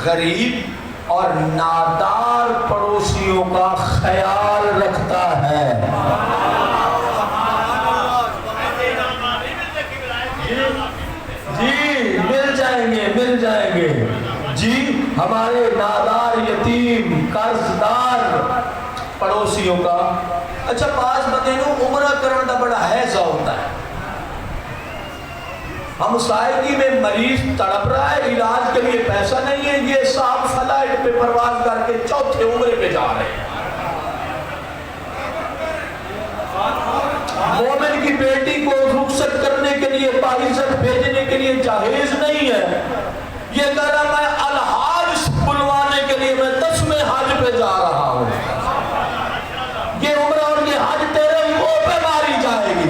غریب اور نادار پڑوسیوں کا خیال رکھتا ہے. جی مل جائیں گے جی. ہمارے نادار، یتیم، قرضدار پڑوسیوں کا. اچھا بعض بندے نو عمرہ کرنے کا بڑا حیضہ ہوتا ہے. ہم سائیگی میں مریض تڑپ رہا ہے، علاج کے لیے پیسہ نہیں ہے، یہ صاحب فلائٹ پہ پرواز کر کے چوتھے عمرے پہ جا رہے ہیں. مومن کی بیٹی کو رخصت کرنے کے لیے، باعزت بھیجنے کے لیے جہیز نہیں ہے. یہ کہہ رہا میں الحاج بلوانے کے لیے میں 10ویں حج پہ جا رہا ہوں. یہ عمرہ اور یہ حج تیرے منہ پہ ماری جائے گی.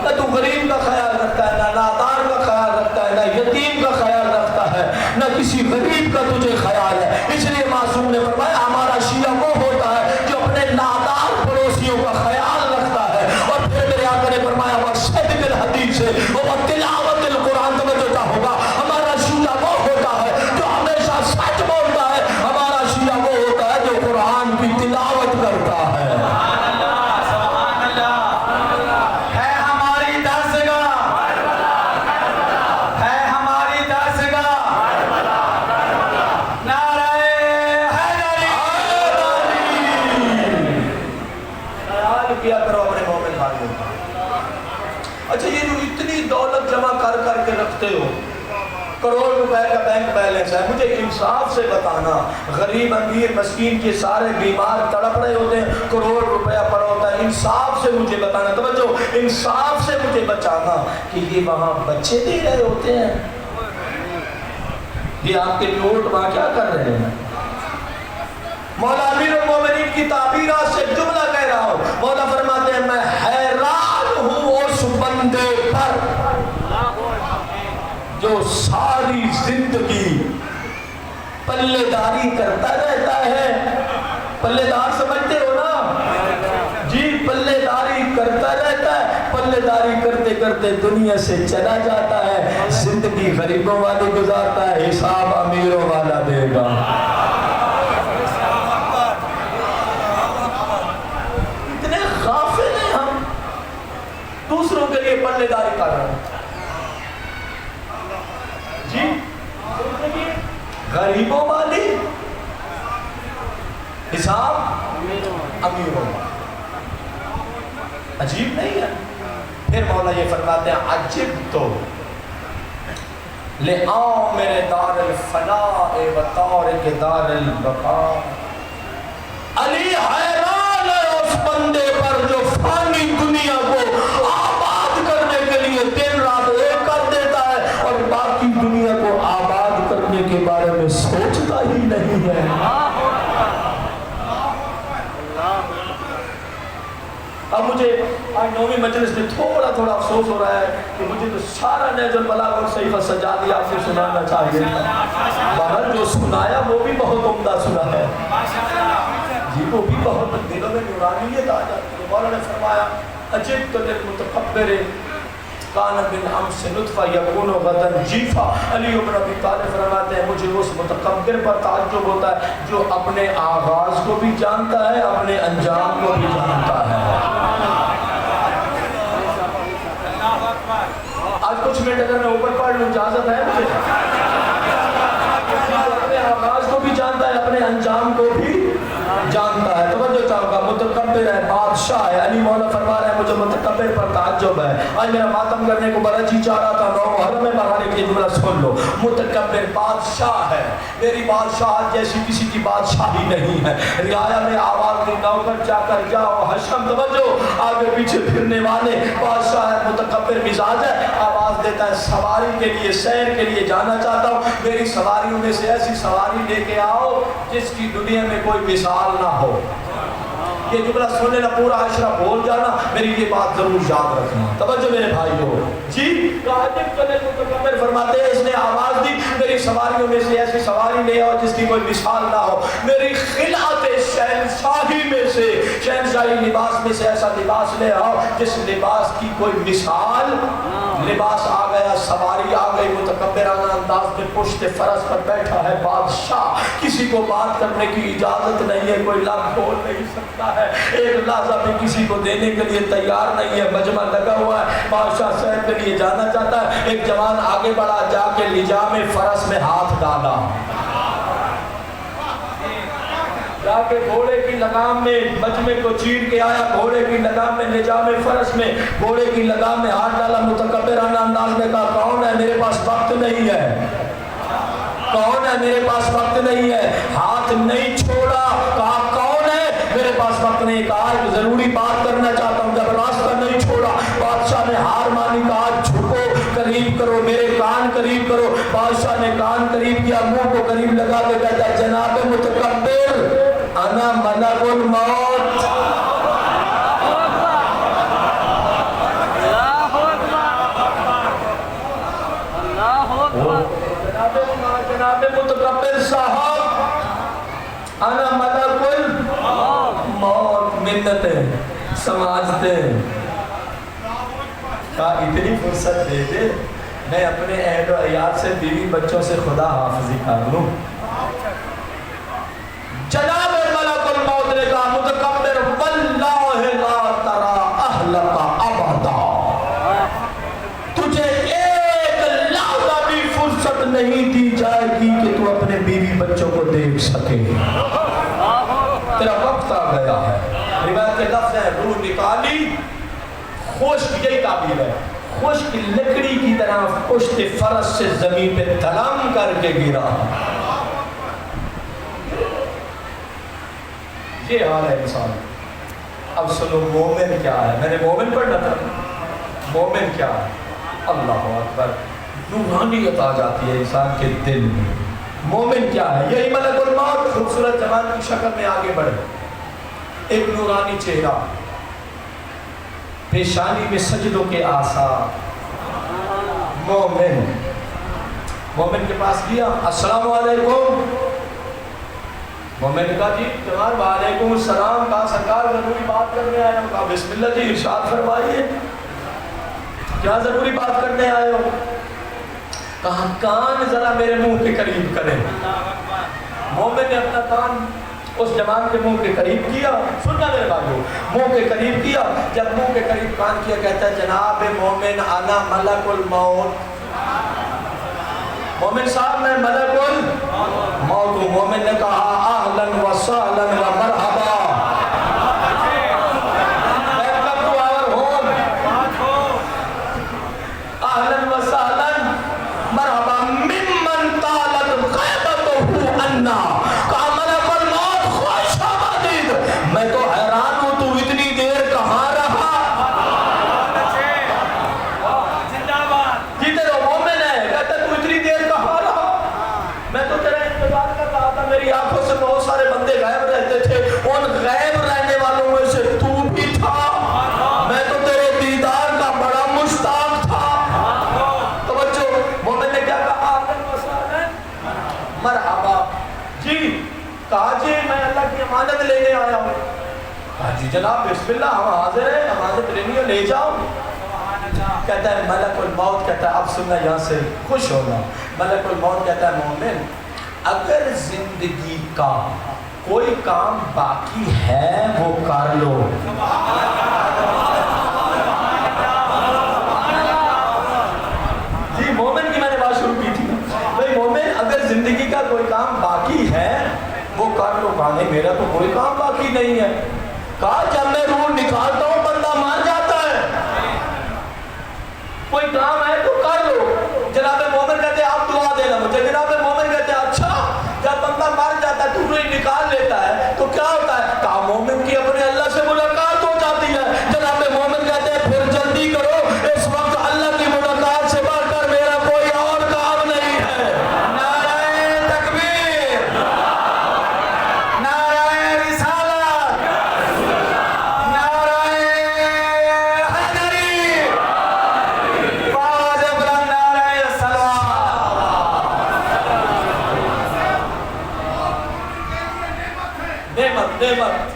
نہ تو غریب کا خیال رکھتا ہے، نہ نادار کا خیال رکھتا ہے، نہ یتیم کا خیال رکھتا ہے، نہ کسی غریب کا تجھے خیال ہے. اس لیے معصوم نے فرمایا ہمارا شیعہ وہ ہوتا ہے جو اپنے نادار پڑوسیوں کا خیال رکھتا ہے. اور پھر میرے آقا نے فرمایا وَصَدِقِ الْحَدِيثِ وَتِلَاوَتِ الْقُرْآنِ. توجہ ہوگا ہمارا شیعہ وہ ہوتا ہے جو ہو, کروڑ روپے کا بینک بیلنس ہے, مجھے انصاف سے بتانا, غریب امیر مسکین کے سارے بیمار تڑپ رہے ہوتے ہیں, کروڑ روپیہ پڑا ہوتا ہے, انصاف سے مجھے بتانا, توجہ, انصاف سے مجھے بچانا کہ یہ وہاں بچے دے رہے ہوتے ہیں, یہ آپ کے نوٹ وہاں کیا کر رہے ہیں. مولا امیر المومنین کی تعبیرات سے جملہ کہہ رہا ہوں, مولا فرماتے ہیں میں حیران ہوں اس بندے پر جو ساری زندگی پلے داری کرتا رہتا ہے. پلے دار سمجھتے ہو نا جی, پلے داری کرتا رہتا ہے, پلے داری کرتے کرتے دنیا سے چلا جاتا ہے, زندگی غریبوں والی گزارتا ہے, حساب امیروں والا دے گا. اتنے غافل ہیں ہم, دوسروں کے لیے پلے داری کر رہے ہیں جی, غریبوں والی, حساب امیروں والا. عجیب نہیں ہے. پھر مولا یہ فرماتے ہیں عجب تو لے آؤ میرے دار الفلاح و طارق دار البقاء. علی حیران ہے اس بندے پر جو فانی دنیا کو آباد کرنے کے لیے دن رات ایک کر دیتا ہے اور باقی دنیا کو آباد کرنے کے بارے میں سوچتا ہی نہیں ہے. اب مجھے آج نویں مجلس میں تھوڑا تھوڑا افسوس ہو رہا ہے کہ مجھے تو سارا نہج البلاغہ اور صحیفہ سجادی آپ سے سنانا چاہیے تھا. باہر جو سنایا وہ بھی بہت عمدہ سنا ہے جی, وہ بھی بہت دلوں میں نورانیت آ جاتی ہے. مولا نے فرمایا عجبت للمتکبر کان بالامس نطفہ یکون غدا جیفا. علی بن ابی طالب فرماتے ہیں مجھے اس متکبر پر تعجب ہوتا ہے جو اپنے آغاز کو بھی جانتا ہے, اپنے انجام کو بھی جانتا ہے. آج کچھ منٹ اگر میں اوپر پڑھ لوں اجازت ہے مجھے؟ اپنے آغاز کو بھی جانتا ہے, اپنے انجام کو بھی جانتا ہے. توجہ چاہوں گا, متکبر ہے, بادشاہ ہے. علی مولا فرما رہے ہیں مجھے متکبر پر تعجب ہے. آج میرا ماتم کرنے کو بڑا جی چاہ رہا تھا, نو محرم میں بڑھانے کے جملہ سن لو. متکبر بادشاہ ہے, میری بادشاہ جیسی کسی کی بادشاہی نہیں ہے. رعایا میں آواز دی نوکر جا کر جاؤ حشم, توجہ, آگے پیچھے پھرنے والے. بادشاہ ہے, متکبر مزاج ہے, آواز دیتا ہے سواری کے لیے, سیر کے لیے جانا چاہتا ہوں, میری سواریوں میں سے ایسی سواری لے کے آؤ جس کی دنیا میں کوئی مثال نہ ہو. یہ جملہ سننے نہ پورا عشرہ بول جانا, میری یہ بات ضرور یاد رکھنا. توجہ میرے بھائیو جی, قادم چلے متکبر فرماتے ہیں اس نے آواز دی میری سواریوں میں سے ایسی سواری لے آؤ جس کی کوئی مثال نہ ہو. میری خلعت شہنشاہی میں سے, شہنشاہی لباس میں سے ایسا لباس لے آؤ جس لباس کی کوئی مثال. لباس آ گیا, سواری آ گئی, متکبرانہ انداز میں پشت فرس پر بیٹھا ہے بادشاہ. کسی کو بات کرنے کی اجازت نہیں ہے, کوئی لفظ بول نہیں سکتا ہے, ایک لحظہ بھی کسی کو دینے کے لیے تیار نہیں ہے. مجمع لگا ہوا ہے, بادشاہ سیر کے لیے جانا چاہتا ہے. ایک جوان آگے بڑھا, جا کے لجام فرس میں ہاتھ ڈالا, جا کے گھوڑے کی لگام میں مجمع کو چیر کے آیا, گھوڑے کی لگام میں نجام فرس میں گھوڑے کی لگام میں ہاتھ ڈالا. متکبرانہ انداز میں کہا کون ہے, میرے پاس وقت نہیں ہے. کون ہے, میرے پاس وقت نہیں ہے. ہاتھ نہیں چھوڑا, کہا کون ہے, میرے پاس وقت نہیں. کہا ایک ضروری بات کرنا چاہتا ہوں. جب راستہ نہیں چھوڑا, بادشاہ نے ہار مانی, کہا جھکو, قریب کرو, میرے کان قریب کرو. بادشاہ نے کان قریب کیا, منہ کو قریب لگا کے کہتا ہے جناب متکبر انا ملک الموت. جناب متکبر صاحب انا ملک الموت. منتیں سماجتے کہا اتنی فرصت دے دے, میں اپنے اہل و عیال سے, بیوی بچوں سے خدا حافظی کر لوں. جناب ملک الموت نے کہا متکبر واللہ لا ترى اہلک ابدا, تجھے ایک لحظہ بھی فرصت نہیں دی جائے گی کہ تو اپنے بیوی بچوں کو دیکھ سکے. تیرا وقت آ گیا ہے. روایت کے لفظ ہے روح نکالی, خوش, یہی تعبیر ہے, خشک لکڑی کی طرح پشت فرس سے زمین پہ دھڑام کر کے گرا. یہ حال ہے انسان. اب سنو مومن کیا ہے. میں نے مومن پڑھنا تھا. مومن کیا ہے؟ اللہ اکبر. نورانیت آ جاتی ہے انسان کے دل میں. مومن کیا ہے؟ یہی ملک الموت خوبصورت جمال کی شکل میں آگے بڑھے. ایک نورانی چہرہ, پیشانی میں سجدوں کے آثار. مومن مومن کے پاس گیا, السلام علیکم. مومن نے کہا جی جناب وعلیکم السلام. کہا سرکار ضروری بات کرنے آئے ہو. کہا بسم اللہ جی ارشاد فرمائیے, کیا ضروری بات کرنے آئے ہو؟ کہا کان ذرا میرے منہ کے قریب کریں. مومن نے اپنا کان اس جوان کے منہ کے قریب کیا. سننا میرے بھائیو, منہ کے قریب کیا. جب منہ کے قریب کان کیا, کہتا ہے جناب مومن انا ملک الموت. مومن صاحب میں ملک الموت ہوں. مومن نے کہا اہلا و سہلا و مرحبا, ویلکم ٹو آور ہوم. اہلا و سہلا مرحبا ممن طالت غیبتہ عنا. کہا ملک الموت خوش آمدید, میں تو حیران ہوں تو اتنی دیر کہاں رہا. جیتے رہو مومن ہے. کہتا تو اتنی دیر کہاں رہا, میں تو تیرا انتظار کر رہا تھا. میری آنکھوں سے بہت سارے بندے غائب رہتے تھے, ان غائب رہنے والوں میں سے تو بھی تھا. میں تو تیرے دیدار کا بڑا مشتاق تھا. توجہ, مومن نے کیا کہا؟ مرحبا جی. کہا جی میں اللہ کی امانت لینے آیا ہوں. کہا جی جناب بسم اللہ, ہم حاضر ہیں, امانت لینی ہے, لے جاؤ. کہتا ہے ملک الموت, کہتا ہے اب سننا یہاں سے خوش ہونا. ملک الموت کہتا ہے مومن اگر زندگی کا کوئی کام باقی ہے وہ کر لو. جی مومن کی میں نے بات شروع کی تھی. بھئی مومن اگر زندگی کا کوئی کام باقی ہے وہ کر لو. کہا نہیں میرا تو کوئی کام باقی نہیں ہے. کہا جب میں روح نکالتا ہوں بندہ مان جاتا ہے, کوئی کام ہے تو کر لو. جناب مومن کہتے ہیں آپ دعا دینا مجھے. جناب مومن کہتے ہیں اچھا جب بندہ مر جاتا ہے تو روح نکال لیتا ہے تو کیا ہوتا ہے؟ کہا مومن کی اپنے اللہ سے ملاقات ہو جاتی ہے. جناب مومن کہتے ہیں پھر جلدی کرو, اس وقت اللہ کی ملاقات سے بڑھ کر میرا کوئی اور کام نہیں ہے. نعرہ تکبیر, نعرہ رسالت, نعرہ حیدری, باز بلند نعرہ صلوات. نعمت نعمت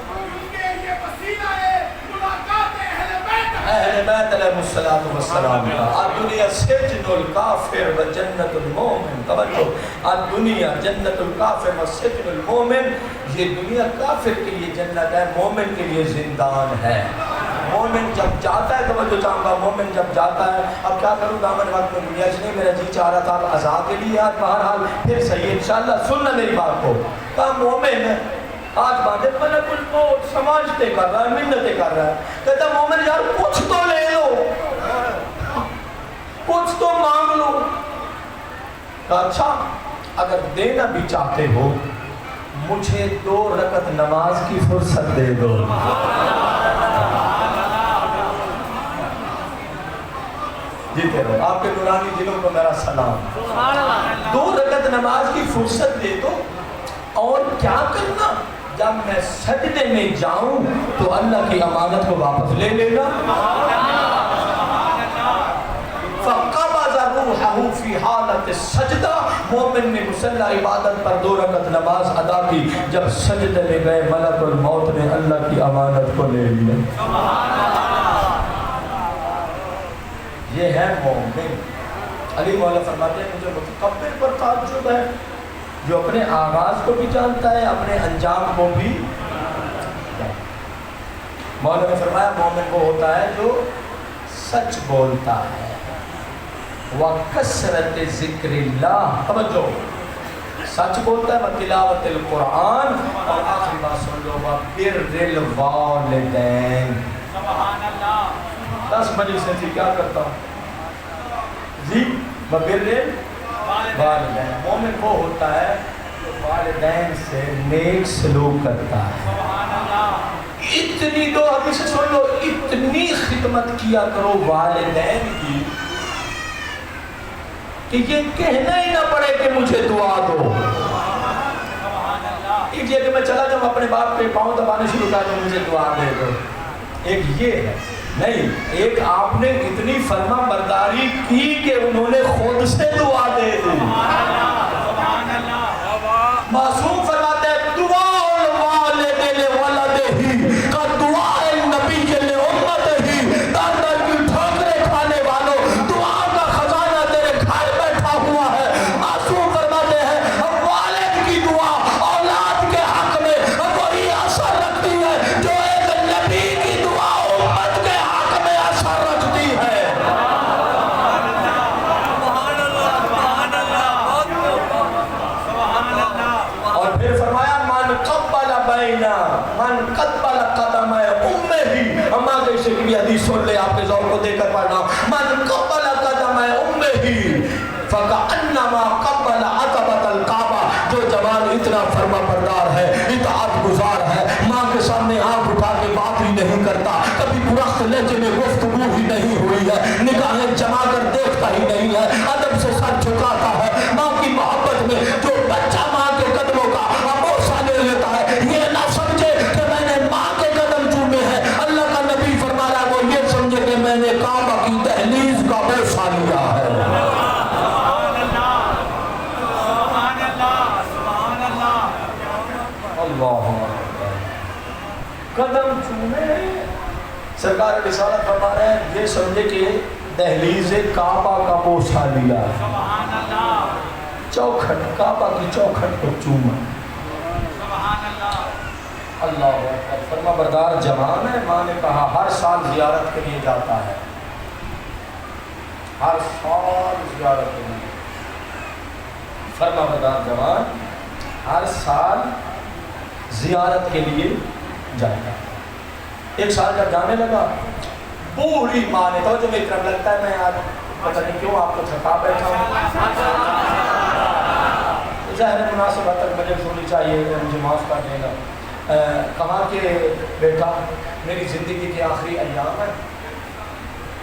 اہل بیت علیہ السلام کا. الدنیا سجن الکافر و جنت المومن. توجہ, الدنیا جنت الکافر و سجن المومن. یہ دنیا کافر کے لیے جنت ہے, مومن کے لیے زندان ہے. مومن جب جاتا ہے, توجہ چاہوں گا, مومن جب جاتا ہے, اب کیا کروں دامن وقت میں دنیا سے نہیں, میرا جی چاہ رہا تھا عزا کے لیے آج بہرحال پھر صحیح انشاءاللہ. سننا میری بات کو. کہا مومن آج بعد ملک الموت سماجھتے کر رہا ہے, منتیں کر رہا ہے. کہتا مومن یار کچھ تو لے لو, کچھ تو مانگ لو. کہا اچھا اگر دینا بھی چاہتے ہو مجھے 2 رکعت نماز کی فرصت دے دو. جیتے رہو, آپ کے نورانی دلوں کو میرا سلام. 2 رکعت نماز کی فرصت دے دو. اور کیا کرنا؟ جب میں سجدے میں جاؤں تو اللہ کی امانت کو واپس لے لینا. فَقَبَضَ رُوحَهُ فِي حَالَةِ السَّجْدَةِ. مومن نے مصلی عبادت پر 2 رکعت نماز ادا کی. جب سجدے میں گئے ملک الموت نے اللہ کی امانت کو لے لیا. یہ ہے مومن. علی مولا فرماتے ہیں مجھے متکبر پر تعجب ہے جو اپنے آغاز کو بھی جانتا ہے, اپنے انجام کو بھی. مولا نے فرمایا مومن وہ ہوتا ہے جو سچ بولتا ہے. وَكَسْرَةِ ذِكْرِ اللَّهِ. توجہ, سچ بولتا ہے. وَتِلَاوَةِ الْقُرْآنِ. اور آخری بات سن لو, وَبِرِّ الْوَالِدَيْنِ. 10 بجے سے تھی کیا کرتا ہوں, جی ببر والدین، مومن وہ ہوتا ہے جو والدین سے نیک سلوک کرتا ہے. اتنی دو حدیث سن لو، اتنی خدمت کیا کرو والدین کی کہ یہ کہنا ہی نہ پڑے کہ مجھے دعا دو. ایک یہ کہ میں چلا جاؤں اپنے باپ پہ پاؤں دبانے شروع کر دوں مجھے دعا دے دو، ایک یہ ہے نہیں. ایک آپ نے اتنی فرما برداری کی کہ انہوں نے خود سے دعا دے دی. معصوم فرماتے ہیں دعا الوالد لولدہ کا دعا نبی لامت ہی. دادا کی ٹھوکریں کھانے والوں دعا کا خزانہ تیرے گھر بیٹھا ہوا ہے. معصوم فرماتے ہیں والد کی دعا اولاد کے حق میں وہی اثر رکھتی ہے جو ایک نبی کی دعا امت کے حق میں اثر رکھتی ہے. اور پھر فرمایا من قبل بینا من قبل قدم امہ، اما کے شکلی حدیث سن لے آپ کے ذوق کو دے کر پڑھنا. من قبل قدم امہ فکأنما قبل عتبۃ الکعبہ. جو جوان اتنا فرما بردار ہے، اطاعت گزار ہے، ماں کے سامنے آنکھ اٹھا کے بات ہی نہیں کرتا، کبھی برخت لہجے میں گفتگو ہی نہیں ہوئی ہے، نگاہیں جما کر دیکھتا ہی نہیں ہے، ادب سے سر جھکاتا ہے. ماں کی محبت میں جو بچہ ماں کے قدموں کا بوسہ لے لیتا ہے، یہ نہ سمجھے کہ میں نے ماں کے قدم چومے ہیں. اللہ کا نبی فرما رہا ہے وہ یہ سمجھے کہ میں نے کعبہ کی دہلیز کا بوسہ لیا ہے. اللہ قدم چومے. سرکار رسالت فرما رہے ہیں یہ سمجھے کہ دہلیز کعبہ کا بوسہ لیا ہے. چوکھٹ کعبہ کی چوکھٹ کو چوما. اللہ اکبر. فرما بردار جوان ہے. ماں نے کہا ہر سال زیارت کے لیے جاتا ہے، ہر سال زیارت کے لیے. فرما بردار جوان ہر سال زیارت کے لیے جاتا ہے. ایک سال جب جانے لگا پوری ماں نے توجہ میں طرف لگتا ہے میں آج پتہ نہیں کیوں آپ کو تھکا بیٹھا ہوں، ظاہر مناسبت تک مجھے سننی چاہیے، مجھے معاف کر دینا. کہا کہ بیٹا میری زندگی کے آخری ایام ہے،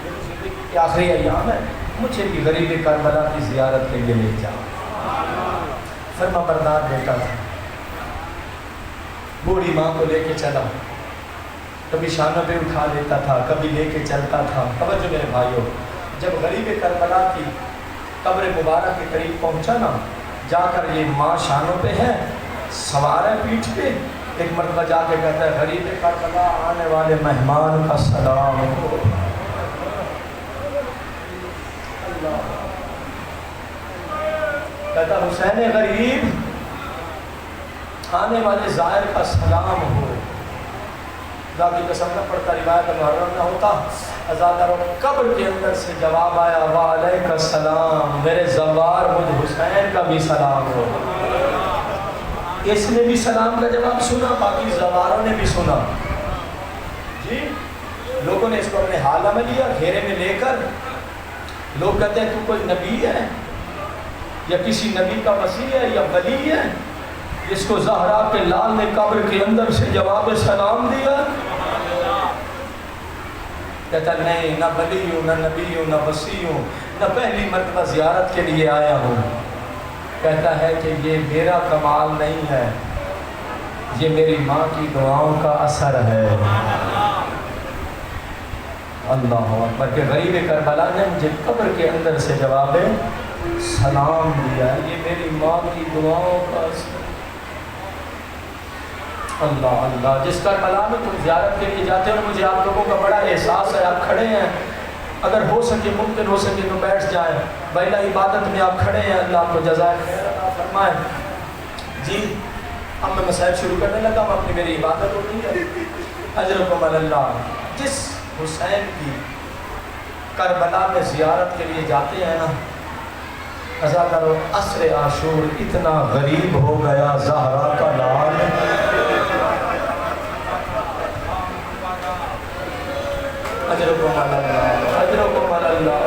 میری زندگی کے آخری ایام ہے، مجھے بھی غریب کربلا کی زیارت کے لیے لے جاؤ. فرما بردار بیٹا تھا، بوڑھی ماں کو لے کے چلا، کبھی شانوں پہ اٹھا لیتا تھا، کبھی لے کے چلتا تھا. توجہ میرے بھائیوں، جب غریب کربلا کی قبر مبارک کے قریب پہنچا نا، جا کر یہ ماں شانوں پہ ہے، سوار ہے پیٹھ پہ. ایک مرتبہ جا کے کہتا ہے غریب کربلا آنے والے مہمان کا سلام ہو. کہتا حسین غریب آنے والے زائر کا سلام ہو. خدا کی قسم نہ پڑتا، روایت محرم نہ ہوتا. ازادہ رو قبر کے اندر سے جواب آیا وعلیک السلام، میرے زوار مجھ حسین کا بھی سلام ہو. اس نے بھی سلام کا جواب سنا، باقی زواروں نے بھی سنا. جی لوگوں نے اس کو اپنے حالہ میں لیا، گھیرے میں لے کر. لوگ کہتے ہیں تو کوئی نبی ہے یا کسی نبی کا مسیح ہے یا ولی ہے جس کو زہرا کے لال نے قبر کے اندر سے جواب سلام دیا. کہتا نہیں، نہ ولی ہوں، نہ نبی ہوں، نہ وصی ہوں، نہ پہلی مرتبہ زیارت کے لیے آیا ہوں. کہتا ہے کہ یہ میرا کمال نہیں ہے، یہ میری ماں کی دعاؤں کا اثر ہے. اللہ اکبر. کہ غریب کربلا نے مجھے قبر کے اندر سے جواب سلام دیا، یہ میری ماں کی دعاؤں کا اثر. اللہ اللہ. جس کربلا میں تم زیارت کے لیے جاتے ہو، مجھے آپ لوگوں کا بڑا احساس ہے. آپ کھڑے ہیں، اگر ہو سکے ممکن ہو سکے تو بیٹھ جائیں. بھائی عبادت میں آپ کھڑے ہیں، اللہ آپ کو جزائے خیر عطا فرمائے. جی اب میں مسائل شروع کرنے لگا ہوں، اپنی میری عبادت ہوتی ہے. اجرکم اللہ. جس حسین کی کربلا میں زیارت کے لیے جاتے ہیں نا، ازادہ رو عصر عاشور اتنا غریب ہو گیا زہرا کا لال. اجرکم اللہ، اجرکم اللہ.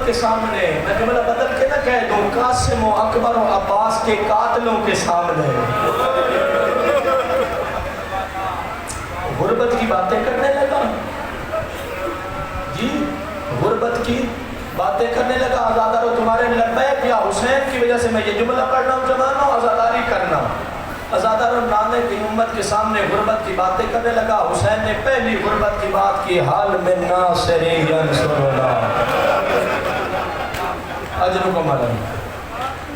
کے سامنے، میں جملہ بدل کے نہ کہہ دوں، قاسم و اکبر و عباس کے قاتلوں کے سامنے غربت کی باتیں کرنے لگا. جی غربت کی باتیں کرنے لگا. آزادارو تمہارے لبیک یا حسین کی وجہ سے میں یہ جملہ پڑھ رہا ہوں زمانوں آزاداری کرنا. آزادارو نانے کی امت کے سامنے غربت کی باتیں کرنے لگا. حسین نے پہلی غربت کی بات کی، حال میں ناصری ینصرنا اجرکم علی.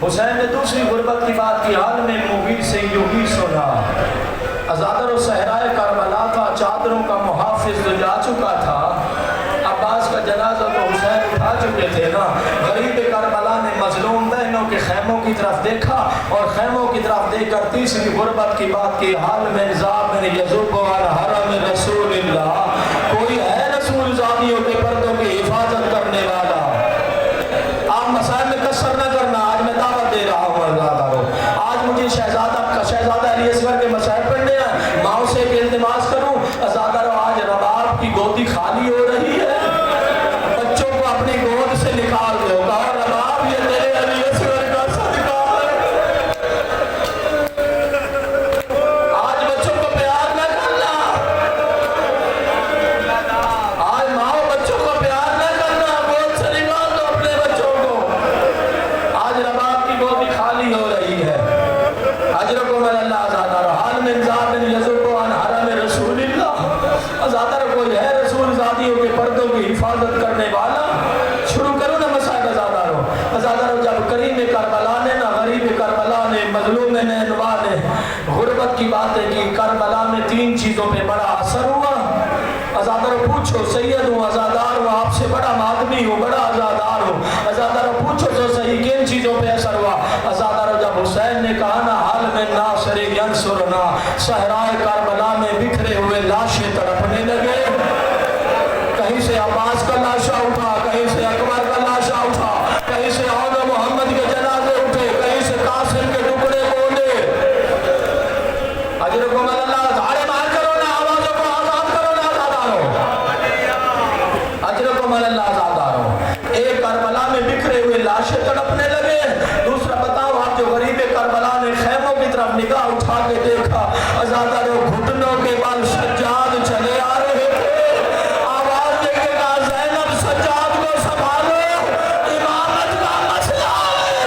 حسین نے دوسری غربت کی بات کی، حال میں مغیث یغیثنا. آزادارو صحرائے کربلا تھا، چادروں کا محافظ جو جا چکا تھا، عباس کا جنازہ تو حسین اٹھا چکے تھے نا. غریب کربلا نے مظلوم بہنوں کے خیموں کی طرف دیکھا اور خیموں کی طرف دیکھ کر تیسری غربت کی بات کی، حال میں نظام میں یذب عن حرم رسول اللہ. کوئی ہے رسول زادیوں کے پردوں کی حفاظت کرنے والا؟ آپ مسائل میں کسر نہ کرنا. آج میں دعوت دے رہا ہوں آزادارو، آج مجھے شہزادہ علی اصغر کے مسائل پڑھنے ہیں. ماؤں سے ایک التماس کروں آزادارو، آج رباب کی گودی خالی ہو رہی ہے، بچوں کو اپنی گود سے نکال دو. کہا رباب یہ تیرے علی اصغر کا صدقہ ہے. آج بچوں کو پیار نہ کرنا، آج ماؤں بچوں کو پیار نہ کرنا، گود سے نکال دو اپنے بچوں کو. آج رباب کی گودی خالی ہو رہی ہے. اجرکم اللہ. آزادارو حال میں نظام میں یذب عن حرم رسول اللہ. آزادارو کوئی ہے رسول زادیوں کے پردوں کی حفاظت کرنے والا؟ شروع کرو نا مسائل. آزادارو جب کریم کربلا نے نا غریب کربلا نے مظلوم نینوا نے غربت کی باتیں کی، کربلا میں 3 چیزوں پہ بڑا اثر ہوا. آزادارو پوچھو، سید ہوں آزادار ہوں، آپ سے بڑا مادمی ہوں، بڑا آزادار ہوں. آزادارو پوچھو تو صحیح کن چیزوں پہ اثر ہوا؟ آزادارو جب حسین نے کہا نا حال میں ناصری ینصرنا، صحرائے کربلا میں بکھرے ہوئے لاشیں تڑپنے لگے. کہیں سے عباس کا لاشا اٹھا، کہیں سے اکبر کا لاشا اٹھا، کہیں سے عون محمد کے جنازے اٹھے، کہیں سے قاسم کے ٹکڑے بولے. اجرکم اللہ. دھاڑے مار کرو نا، آوازوں کو آزاد کرو نا آزادارو. اجرکم اللہ. آزادارو ایک کربلا میں بکھرے ہوئے لاشیں تڑپنے لگے. دوسرا بتاؤ آپ جو غریب کربلا نے خیموں کی طرف نگاہ اٹھا کے دیکھا، آزادارو گھٹنوں کے بل سجاد چلے آ رہے تھے. آواز دے کے کہا زینب سجاد کو سنبھالو، امامت کا مسئلہ ہے.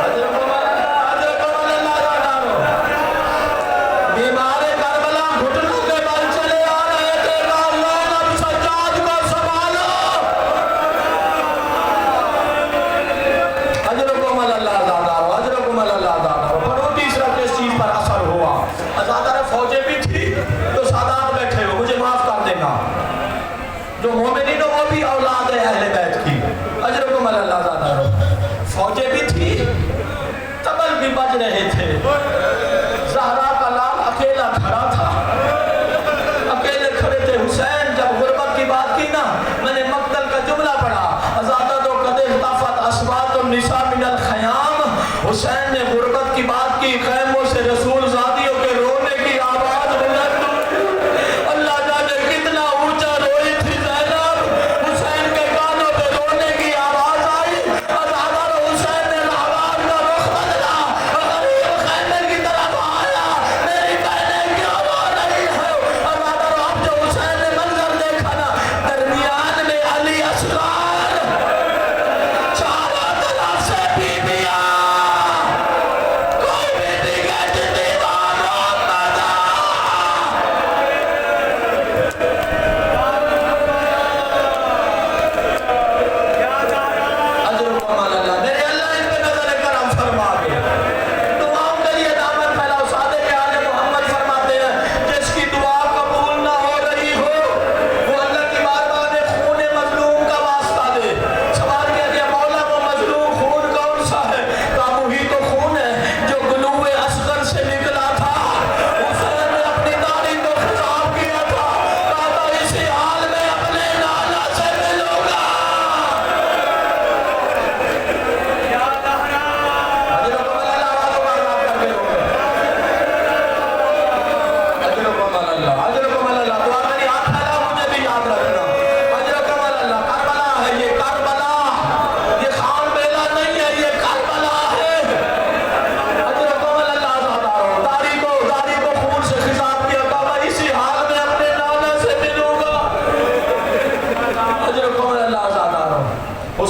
اجرکم اللہ. آزادارو بیمار کربلا گھٹنوں کے بل چلے آ رہے تھے، کہا زینب سجاد کو سنبھالو. اجرکم اللہ. آزادارو اجرکم اللہ. آزادارو پڑھو تیسرا کس چیز پر اثر ہوا. آزادارو فوجیں بھی تھی تو سادات بیٹھے ہو، مجھے معاف کر دینا، جو مومنین ہو وہ بھی اولاد ہے اہل بیت کی. اجرکم اللہ. آزادارو فوجیں بھی تھی، تبل بھی بج رہے تھے. زہرا کا لال اکیلا کھڑا تھا، اکیلے کھڑے تھے. حسین جب غربت کی بات کی نا، میں نے مقتل کا جملہ پڑھا، آزادارو قد اختفت اصوات النساء من الخیام. حسین نے غربت کی بات کی، خیموں سے رسول زادیوں کے رونے کی آواز بلند ہوئی. اللہ جانے کتنا اونچا روئی تھی زینب. حسین کے کانوں پہ رونے کی آواز آئی. آزادارو حسین نے آواز کا رخ بدلا، غریب خیمے کی طرف آیا. میری بہنیں کیوں رو رہی ہے؟ آزادارو اب جو حسین نے منظر دیکھا نا، درمیان میں علی اصغر، چاروں طرف سے بیویاں.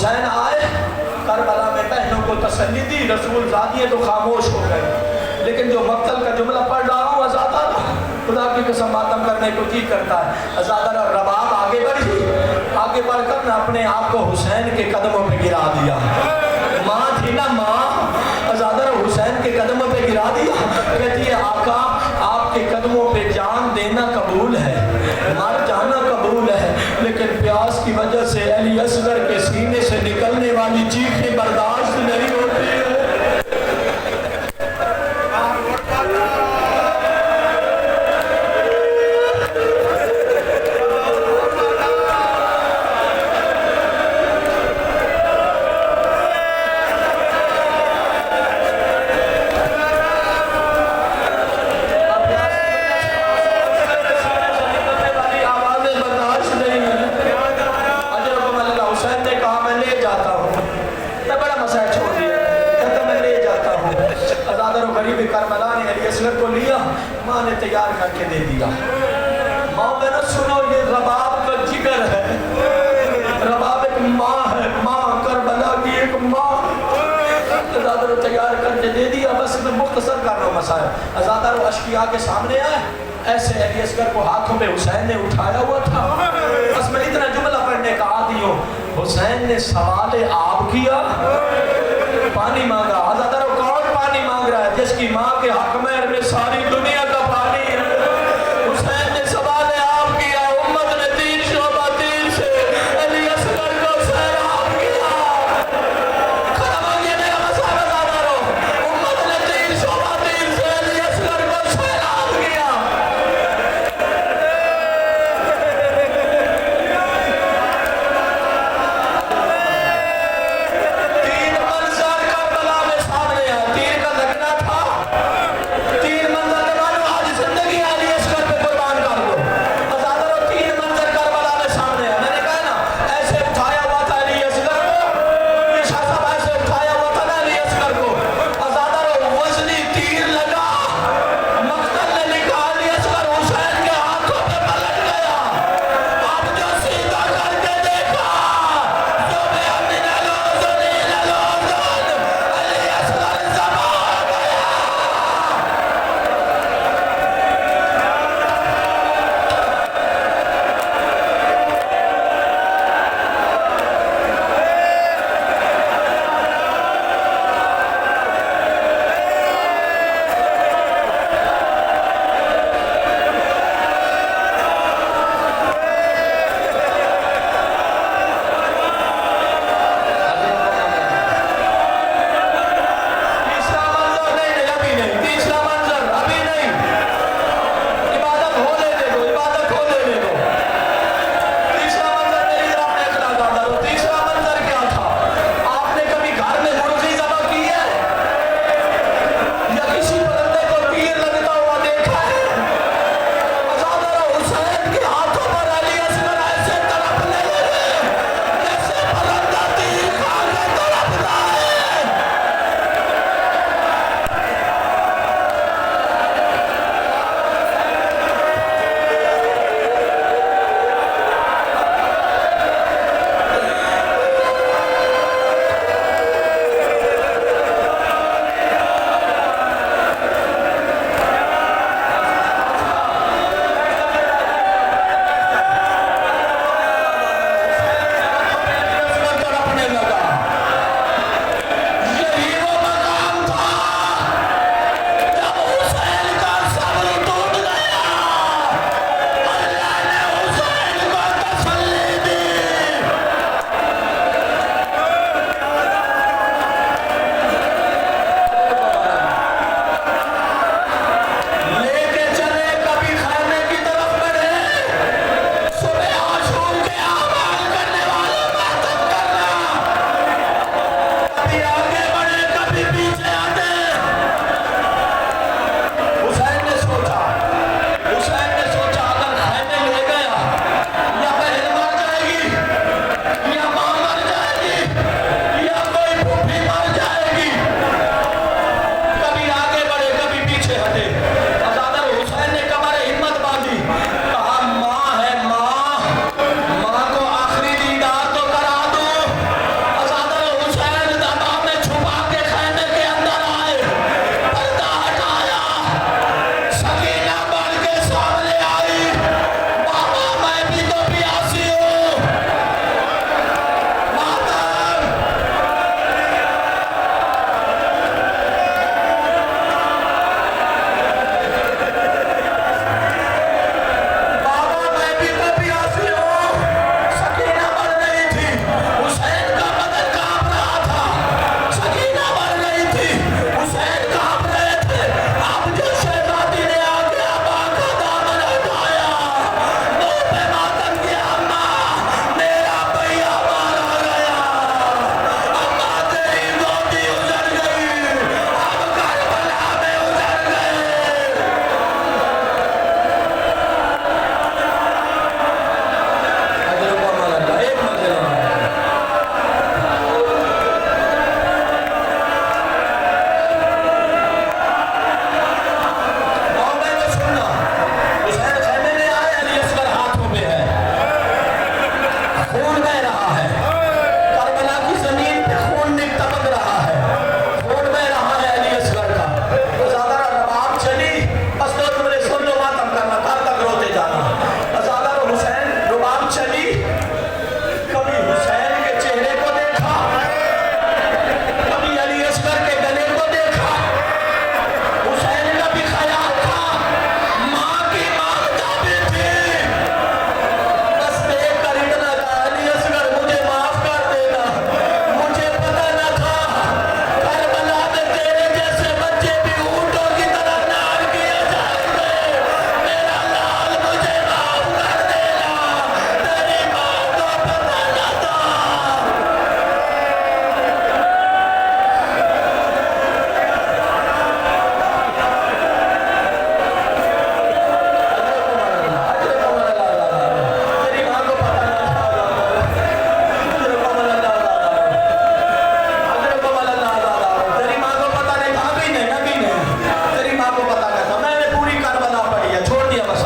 حسین آئے کربلا میں بہنوں کو تسلی دی، رسول زادیے تو خاموش ہو گئے، لیکن جو مقتل کا جملہ پڑھ رہا ہوں ازادارہ خدا کی قسم ماتم کرنے کو جی کرتا ہے۔ ازادارہ رباب آگے بڑھی، آگے بڑھ کر نے اپنے آپ کو حسین کے قدموں پہ گرا دیا۔ ماں تھی نا ماں، ازادارہ حسین کے قدموں پہ گرا دیا، کہتی ہے آقا آپ کے قدموں پہ جان دینا قبول ہے، مر جانا قبول ہے، لیکن پیاس کی وجہ سے علی اصغر کے سینے سے نکلنے والی چیخیں برداشت نہیں ہوتی ہے۔ کربلا نے علی اصغر کو لیا، ماں نے تیار کر کے دے دیا۔ ماں میں نہ سنو یہ رباب کا جگر ہے، رباب ایک ماں ہے، ماں کربلا کی ایک ماں، ازادہ رو تیار کر کے دے دیا۔ بس میں مختصر کر رہا ہوں مسائل۔ ازادہ رو اشقیاء کے سامنے آئے، ایسے علی اصغر کو ہاتھوں پہ حسین نے اٹھایا ہوا تھا۔ بس میں اتنا جملہ پڑھنے کا عادی ہوں، حسین نے سوال آب کیا، پانی مانگا۔ ازادہ رو کون پانی مانگ رہا ہے؟ جس کی ماں